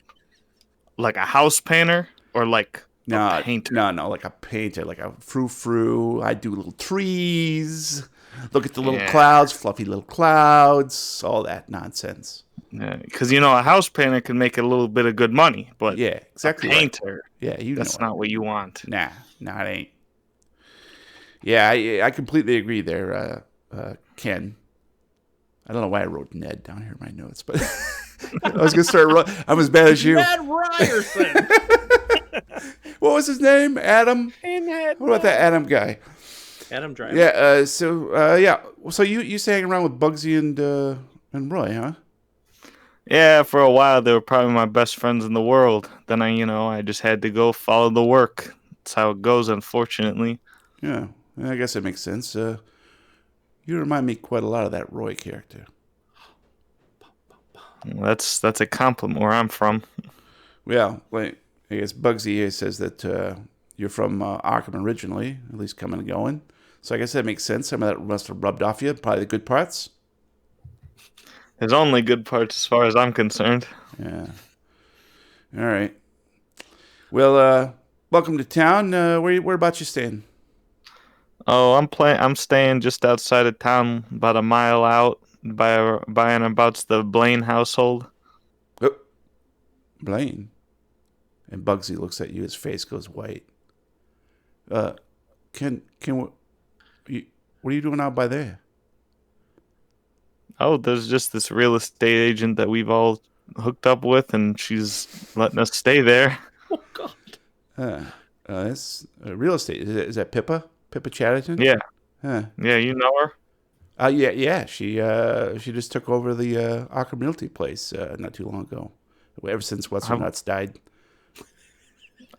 like a house painter or like a painter? No, like a painter, like a frou-frou. I do little trees, look at the little clouds, fluffy little clouds, all that nonsense. Because a house painter can make a little bit of good money, but yeah, exactly. A painter, right. Yeah, that's not what you want. Nah, it ain't. Yeah, I completely agree there, Ken. I don't know why I wrote Ned down here in my notes, but I was gonna start. I'm as bad as you. Ned Ryerson. What was his name? Adam. What about that Adam guy? Adam Driver. Yeah. So you hang around with Bugsy and Roy, huh? Yeah, for a while they were probably my best friends in the world. Then I just had to go follow the work. That's how it goes, unfortunately. Yeah, I guess that makes sense. You remind me quite a lot of that Roy character. That's a compliment where I'm from. Well, I guess Bugsy says that you're from Arkham originally, at least coming and going. So I guess that makes sense. Some of that must have rubbed off you, probably the good parts. There's only good parts as far as I'm concerned. Yeah. All right. Well, welcome to town. Whereabouts you staying? Oh, I'm staying just outside of town, about a mile out, by and about the Blaine household. Oh, Blaine. And Bugsy looks at you. His face goes white. Uh, what are you doing out by there? Oh, there's just this real estate agent that we've all hooked up with, and she's letting us stay there. Oh God. That's real estate. Is that Pippa? Pippa Chatterton? Yeah, Huh. yeah, you know her. Yeah. She just took over the Arkham Realty place not too long ago. Ever since What's Her I've, Nuts died.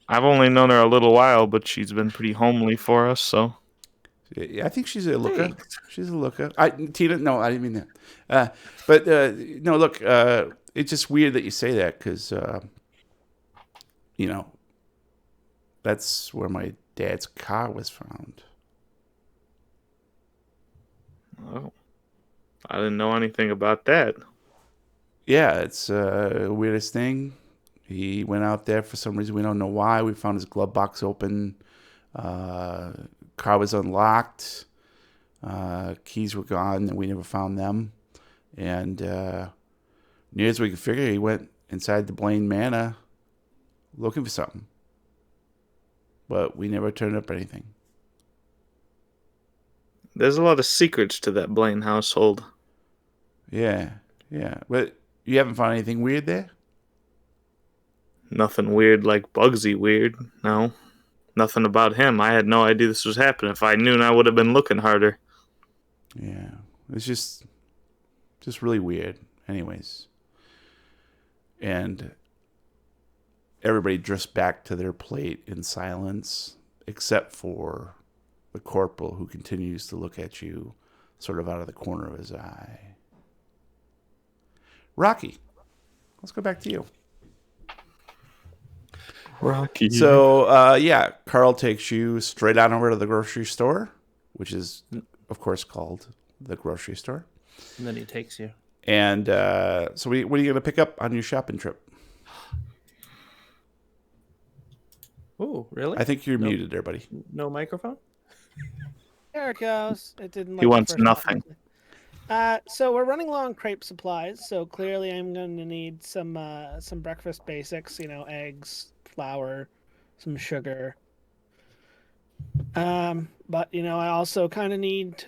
I've only known her a little while, but she's been pretty homely for us. So Yeah, I think she's a looker. Thanks. She's a looker. Tina, no, I didn't mean that. No, look, it's just weird that you say that because, that's where my dad's car was found. oh, I didn't know anything about that. Yeah, it's the weirdest thing. He went out there for some reason. We don't know why. We found his glove box open. Car was unlocked. Keys were gone, and we never found them. And near as we could figure, he went inside the Blaine Manor looking for something. But we never turned up anything. There's a lot of secrets to that Blaine household. Yeah. But you haven't found anything weird there? Nothing weird like Bugsy weird. No, nothing about him. I had no idea this was happening. If I knew, I would have been looking harder. Yeah. It's just really weird. Anyways. And everybody drifts back to their plate in silence, except for the corporal, who continues to look at you sort of out of the corner of his eye. Rocky, let's go back to you. Rocky. So, Carl takes you straight on over to the grocery store, which is, of course, called the grocery store. And then he takes you. And so what are you going to pick up on your shopping trip? Oh, really? I think you're muted there, buddy. No microphone? There it goes. It didn't. He wants nothing. So we're running low on crepe supplies. So clearly, I'm going to need some breakfast basics. Eggs, flour, some sugar. But I also kind of need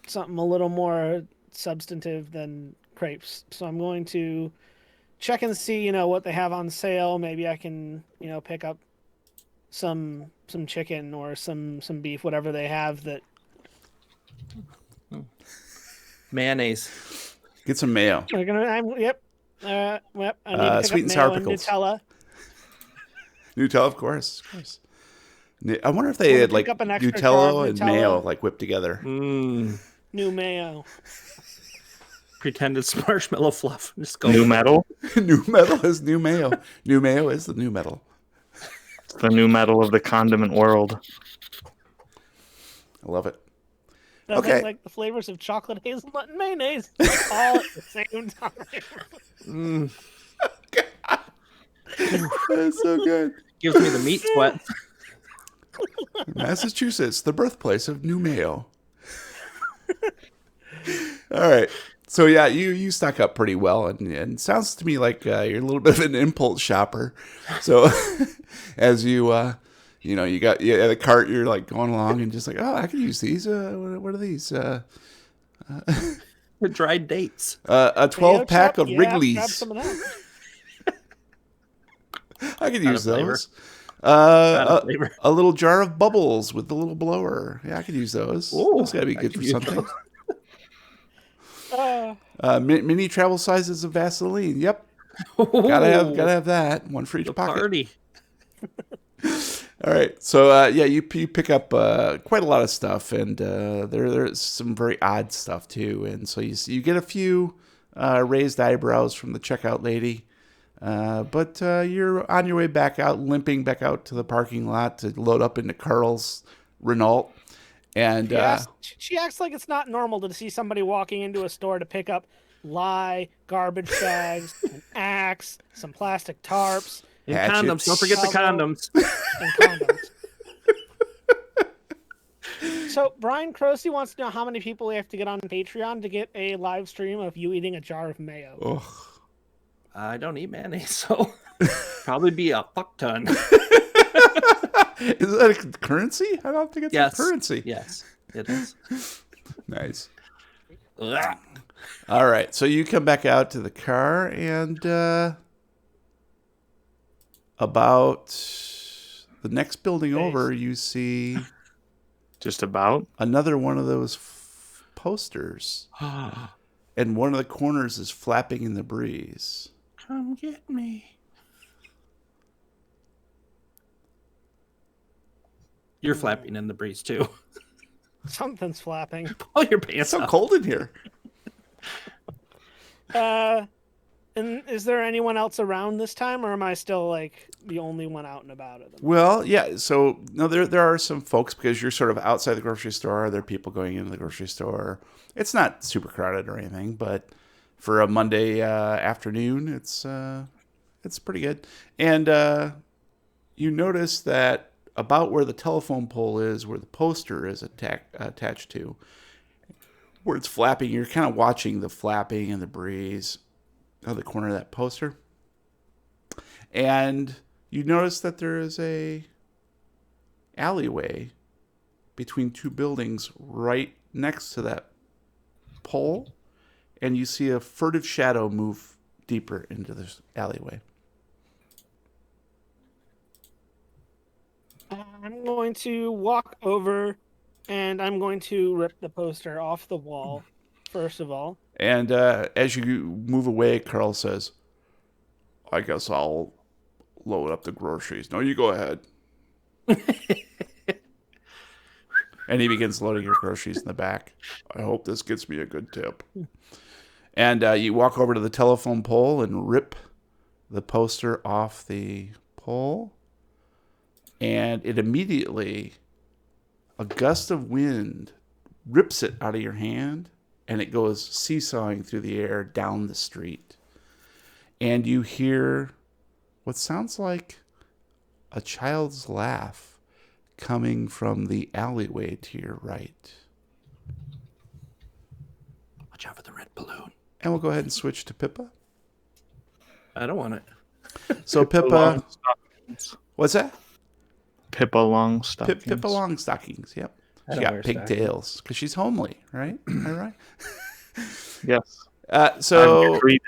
something a little more substantive than crepes. So I'm going to check and see, what they have on sale. Maybe I can, pick up some chicken or some beef, whatever they have that. Mayonnaise. Get some mayo. Yep. I need to pick Sweet up and sour mayo and pickles. Nutella. Nutella, of course. I wonder if they had pick up an extra jar Nutella of and Nutella. mayo whipped together. Mmm. New mayo. Pretend it's marshmallow fluff. Just go. New metal. New metal is new mayo. New mayo is the new metal. It's the new metal of the condiment world. I love it. Nothing Okay. like the flavors of chocolate, hazelnut, and mayonnaise all at the same time. That's so good. Gives me the meat sweat. Massachusetts, the birthplace of new mayo. All right. So yeah, you stock up pretty well, and it sounds to me like you're a little bit of an impulse shopper. So as you you got the cart, you're like going along and just like, oh, I can use these. What are these? The dried dates. A 12 pack of Grab Wrigley's. some of that. I could Not use a flavor. those. Not a flavor. A little jar of bubbles with the little blower. Yeah, I could use those. Ooh, Those gotta be I good could for use something. Uh, Mini travel sizes of Vaseline. Yep, gotta have that. One for each the pocket. party. All right, so you pick up quite a lot of stuff, and there's some very odd stuff too. And so you get a few raised eyebrows from the checkout lady, but you're on your way back out, limping back out to the parking lot to load up into Carl's Renault. And she acts like it's not normal to see somebody walking into a store to pick up lye, garbage bags, an axe, some plastic tarps, And Hatchets. condoms. Don't forget the condoms. and condoms. So Brian Croce wants to know how many people we have to get on Patreon to get a live stream of you eating a jar of mayo. Ugh. I don't eat mayonnaise, so probably be a fuck ton. Is that a currency? I don't think it's a currency. Yes, it is. Nice. Ugh. All right. So you come back out to the car, and about the next building over, you see Just about. another one of those posters. And one of the corners is flapping in the breeze. Come get me. You're flapping in the breeze too. Something's flapping. Pull your It's pants so up. cold in here. And is there anyone else around this time, or am I still like the only one out and about at them? Well, yeah. So no, there are some folks because you're sort of outside the grocery store. There are people going into the grocery store. It's not super crowded or anything, but for a Monday afternoon, it's pretty good. And you notice that about where the telephone pole is, where the poster is attached to, where it's flapping, you're kind of watching the flapping and the breeze of the corner of that poster. And you notice that there is a alleyway between two buildings right next to that pole, and you see a furtive shadow move deeper into this alleyway. I'm going to walk over, and I'm going to rip the poster off the wall, first of all. And as you move away, Carl says, I guess I'll load up the groceries. No, you go ahead. And he begins loading your groceries in the back. I hope this gets me a good tip. And you walk over to the telephone pole and rip the poster off the pole. And it immediately, a gust of wind rips it out of your hand, and it goes seesawing through the air down the street. And you hear what sounds like a child's laugh coming from the alleyway to your right. Watch out for the red balloon. And we'll go ahead and switch to Pippa. I don't want it. So Pippa, what's that? Pippa Longstockings. Pippa Longstockings, yep. I She don't got wear pigtails because she's homely, right? Am I right? Yes. So I'm agreed.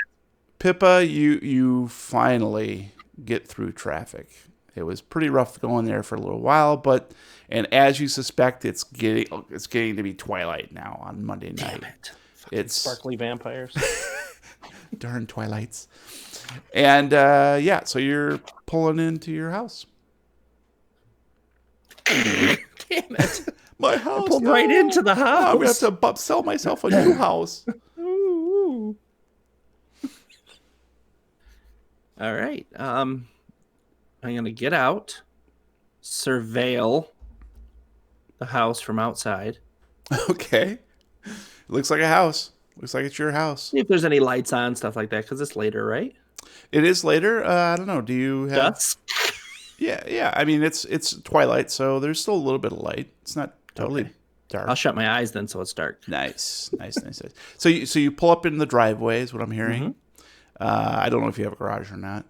Pippa, you finally get through traffic. It was pretty rough going there for a little while, and as you suspect, it's getting to be twilight now on Monday night. Damn it. Fucking It's sparkly vampires. darn twilights. And so you're pulling into your house. Damn it. My house. Pulled right into the I'm gonna house. have to sell myself a new house. Ooh. All right. I'm gonna get out, surveil the house from outside. Okay. Looks like a house. Looks like it's your house. See if there's any lights on, stuff like that, because it's later, right? It is later. I don't know. Do you have? Dusk. Yeah. I mean, it's twilight, so there's still a little bit of light. It's not totally Okay. dark. I'll shut my eyes then, so it's dark. Nice. So you pull up in the driveway is what I'm hearing. I don't know if you have a garage or not.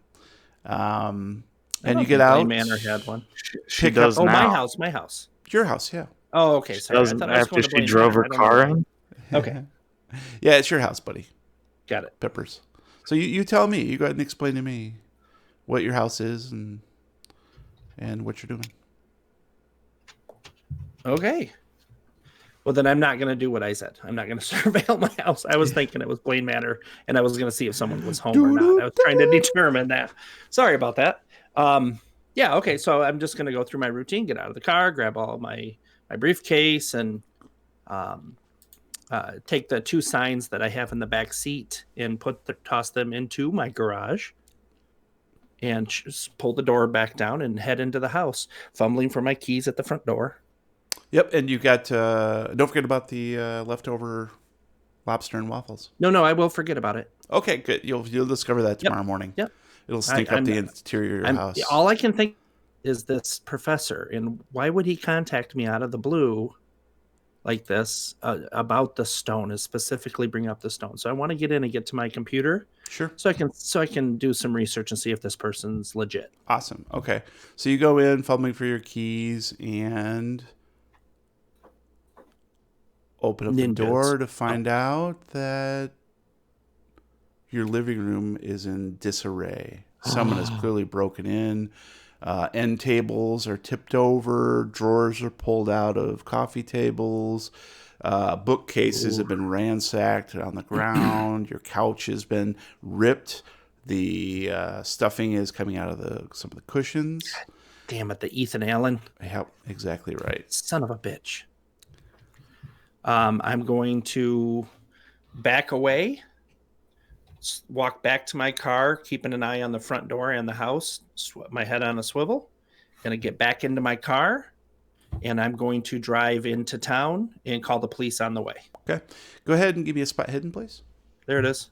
And you get out. Manor had one. She Pick does Oh, now. my house. Your house, yeah. Oh, okay. Sorry. Doesn't I was after going to she Blaine drove Manor. her I don't car know. in. Okay, Yeah, it's your house, buddy. got it. Peppers. So you tell me. You go ahead and explain to me what your house is and what you're doing. Okay. Well, then I'm not going to do what I said. I'm not going to surveil my house. I was thinking it was Blaine Manor, and I was going to see if someone was home or not. I was trying to determine that. Sorry about that. Yeah, okay. So I'm just going to go through my routine, get out of the car, grab all my briefcase, and take the two signs that I have in the back seat and toss them into my garage, and just pull the door back down and head into the house, fumbling for my keys at the front door. Yep, and you got. Don't forget about the leftover lobster and waffles. No, I will forget about it. Okay, good. You'll discover that tomorrow morning. Yep. It'll sneak up the interior of your house. All I can think is this professor, and why would he contact me out of the blue like this about the stone, is specifically bring up the stone. So I want to get in and get to my computer Sure. so I can do some research and see if this person's legit. Awesome. Okay. So you go in, fumbling for your keys, and open up the Ninjas. door to find out that your living room is in disarray. Someone has clearly broken in. End tables are tipped over. Drawers are pulled out of coffee tables. Bookcases have been ransacked on the ground. Your couch has been ripped. The stuffing is coming out of some of the cushions. Damn it, the Ethan Allen. Yep, exactly right. Son of a bitch. I'm going to back away, walk back to my car, keeping an eye on the front door and the house, my head on a swivel. Going to get back into my car, and I'm going to drive into town and call the police on the way. Okay. Go ahead and give me a spot hidden, please. There it is.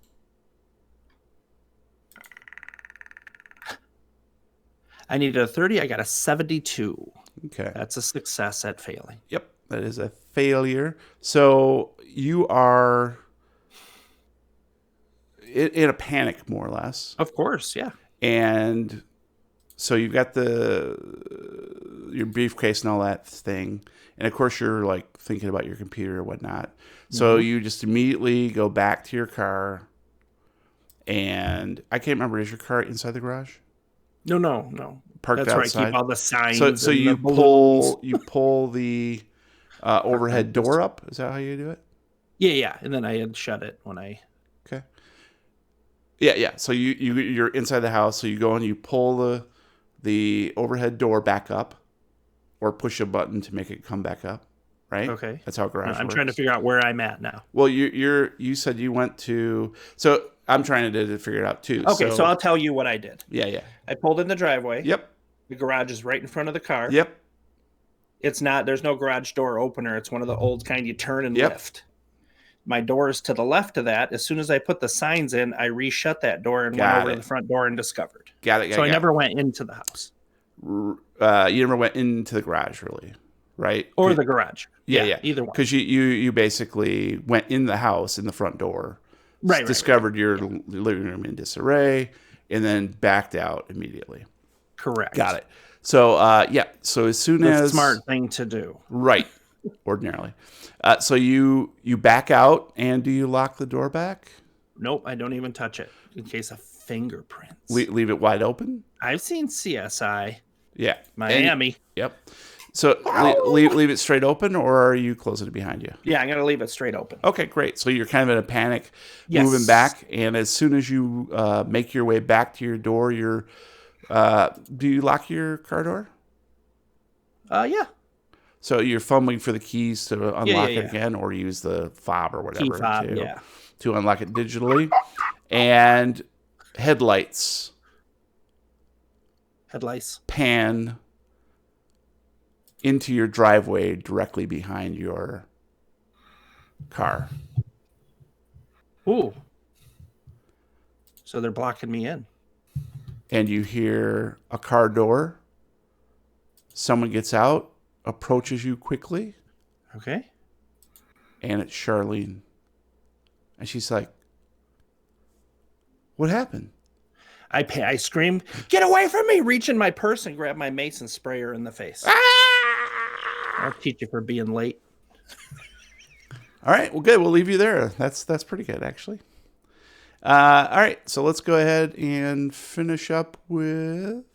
I needed a 30. I got a 72. Okay. That's a success at failing. Yep, that is a failure. So you are in a panic, more or less. Of course, yeah. And so you've got your briefcase and all that thing. And of course you're like thinking about your computer or whatnot. So you just immediately go back to your car. And I can't remember, is your car inside the garage? No. Parked That's outside? where I keep all the signs. So and you the balloons. pull the overhead door up? Is that how you do it? Yeah. And then I had shut it when I... Okay. Yeah. So you're inside the house. So you go and you pull the overhead door back up, or push a button to make it come back up. Right. Okay. That's how garage works. I'm trying to figure out where I'm at now. Well, you said you went to. So I'm trying to figure it out too. Okay, so I'll tell you what I did. Yeah. I pulled in the driveway. Yep. The garage is right in front of the car. Yep. It's not. There's no garage door opener. It's one of the old kind you turn and lift. My door is to the left of that. As soon as I put the signs in, I reshut that door and went over to the front door and discovered. Got it. So I never went into the house. You never went into the garage, really, right? Or the garage. Yeah. Either one. Because you basically went in the house in the front door, discovered your living room in disarray, and then backed out immediately. Correct. Got it. So So as soon as smart thing to do. Right. Ordinarily. So you back out, and do you lock the door back? Nope, I don't even touch it in case of fingerprints. Leave it wide open? I've seen CSI. Yeah. Miami. Yep. So leave it straight open, or are you closing it behind you? Yeah, I'm going to leave it straight open. Okay, great. So you're kind of in a panic, moving back, and as soon as you make your way back to your door, do you lock your car door? Yeah. So you're fumbling for the keys to unlock it yeah. again, or use the fob or whatever Key fob, to unlock it digitally. And headlights pan into your driveway directly behind your car. Ooh. So they're blocking me in. And you hear a car door. Someone gets out, approaches you quickly. Okay. And it's Charlene. And she's like, "What happened?" I scream, "Get away from me!" Reach in my purse and grab my mace and spray her in the face. I'll teach you for being late. All right. Well, good. We'll leave you there. That's pretty good, actually. All right. So let's go ahead and finish up with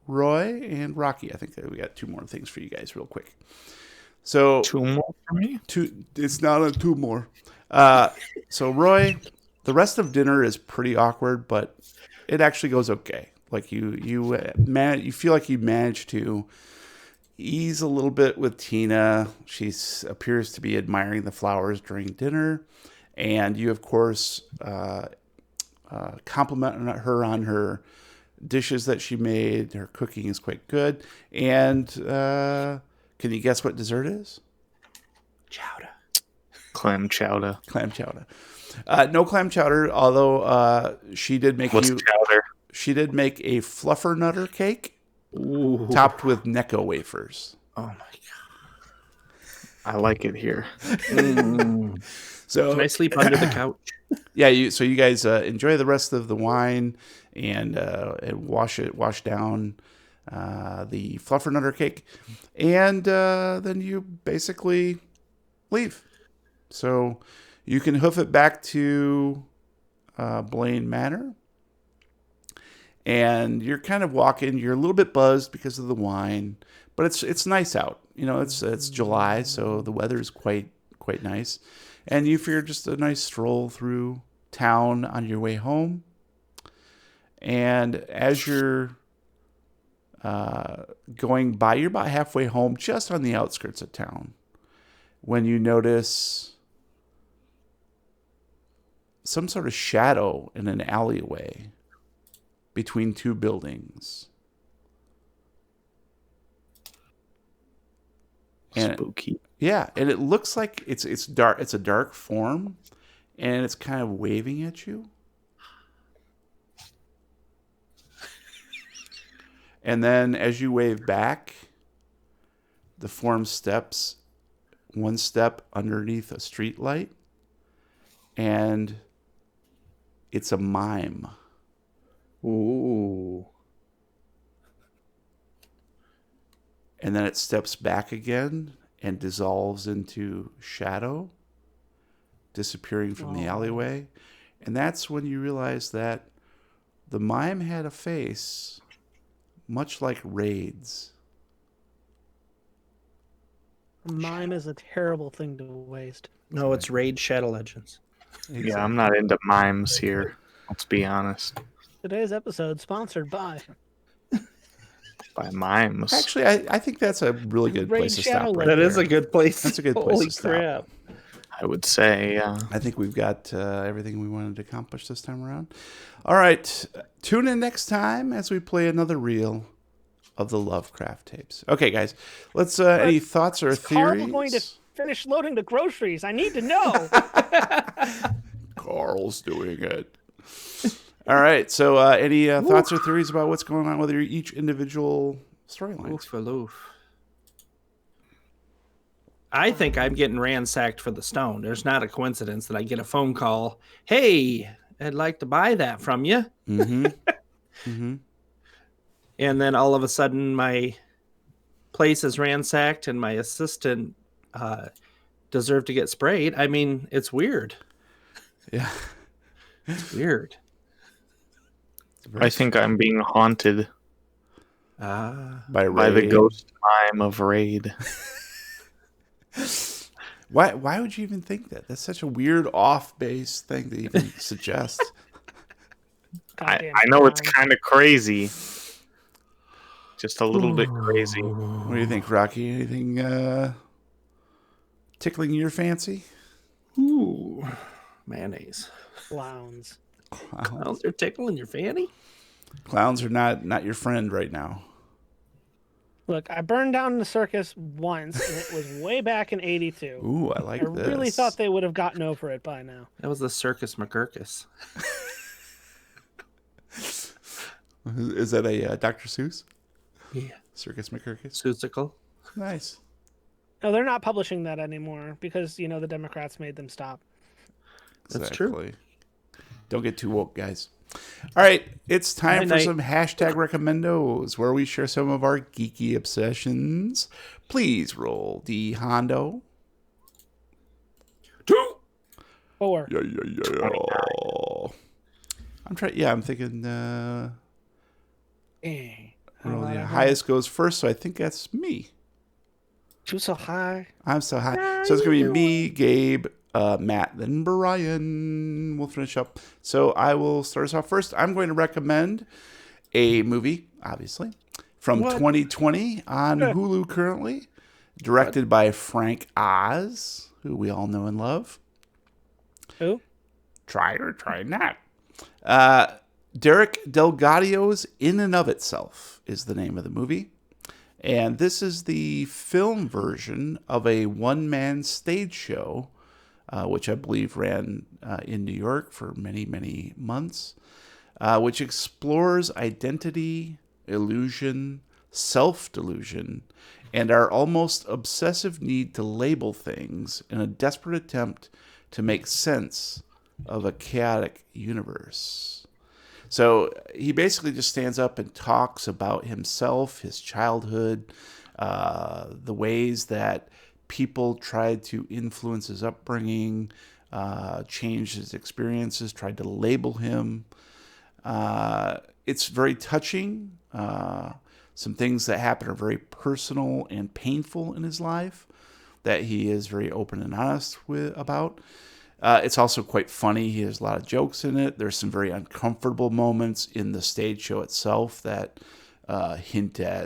Roy and Rocky. I think that we got two more things for you guys real quick. So Two more for me? It's not a two more. So Roy, the rest of dinner is pretty awkward, but it actually goes okay. Like you feel like you managed to ease a little bit with Tina. She appears to be admiring the flowers during dinner, and you, of course, compliment her on her dishes that she made. Her cooking is quite good. And can you guess what dessert is? Chowder. Clam chowder. Clam chowder. No clam chowder, although she did make chowder? She did make a fluffernutter cake. Ooh. Topped with Necco wafers. Oh my I like it here. So Can I sleep under the couch? yeah, you guys enjoy the rest of the wine and wash down the fluffernutter cake, and then you basically leave. So you can hoof it back to Blaine Manor, and you're kind of walking. You're a little bit buzzed because of the wine, but it's nice out. You know, it's July, so the weather is quite nice, and you figure just a nice stroll through town on your way home. And as you're you're about halfway home, just on the outskirts of town, when you notice some sort of shadow in an alleyway between two buildings. And Spooky. yeah, and it looks like it's dark. It's a dark form, and it's kind of waving at you. And then as you wave back, the form steps one step underneath a street light, and it's a mime. Ooh. And then it steps back again and dissolves into shadow, disappearing from the alleyway. And that's when you realize that the mime had a face much like Raid's. A mime is a terrible thing to waste. No, it's Raid Shadow Legends. Yeah, I'm not into mimes here. Let's be honest. Today's episode sponsored by By mimes. Actually, I think that's a really good Raid place to Shadow stop right That there. is a good place. That's a good place Holy to stop. crap. I would say, yeah. I think we've got everything we wanted to accomplish this time around. All right. Tune in next time as we play another reel of the Lovecraft tapes. Okay, guys. Let's. Any thoughts or Is theories? Carl going to finish loading the groceries? I need to know. Carl's doing it. All right. So, any thoughts or theories about what's going on with each individual storyline? Oof. I think I'm getting ransacked for the stone. There's not a coincidence that I get a phone call. Hey, I'd like to buy that from you. Mm-hmm. Mm-hmm. And then all of a sudden my place is ransacked and my assistant deserved to get sprayed. I mean, it's weird. Yeah. It's weird. I think I'm being haunted Ah. by by the Raid. ghost mime of Raid. Why would you even think that? That's such a weird off-base thing to even suggest. Goddamn I know it's clown. kind of crazy. Just a little bit crazy. What do you think, Rocky? Anything tickling your fancy? Ooh. Mayonnaise. Clowns. Clowns are tickling your fanny? Clowns are not your friend right now. Look, I burned down the circus once, and it was way back in '82. Ooh, I like I this. really thought they would have gotten over it by now. That was the Circus McGurkus. Is that a Dr. Seuss? Yeah. Circus McCurcus? Susical. Nice. No, they're not publishing that anymore because, the Democrats made them stop. That's true. Exactly. Don't get too woke, guys. All right, it's time for Night-night. some hashtag recommendos where we share some of our geeky obsessions. Please roll the Hondo. 2. 4. Yeah. I'm thinking Dang. well, yeah, highest goes first, so I think that's me. Too so high. I'm so high. So it's going to be me, Gabe, Matt, then Brian. We'll finish up. So I will start us off first. I'm going to recommend a movie, obviously, from 2020 on Hulu currently, directed by Frank Oz, who we all know and love. Who? Try or try not. Derek Delgadio's In and of Itself is the name of the movie. And this is the film version of a one-man stage show, which I believe ran in New York for many, many months, which explores identity, illusion, self-delusion, and our almost obsessive need to label things in a desperate attempt to make sense of a chaotic universe. So he basically just stands up and talks about himself, his childhood, the ways that people tried to influence his upbringing, change his experiences, tried to label him. It's very touching. Some things that happen are very personal and painful in his life that he is very open and honest about. It's also quite funny. He has a lot of jokes in it. There's some very uncomfortable moments in the stage show itself that hint at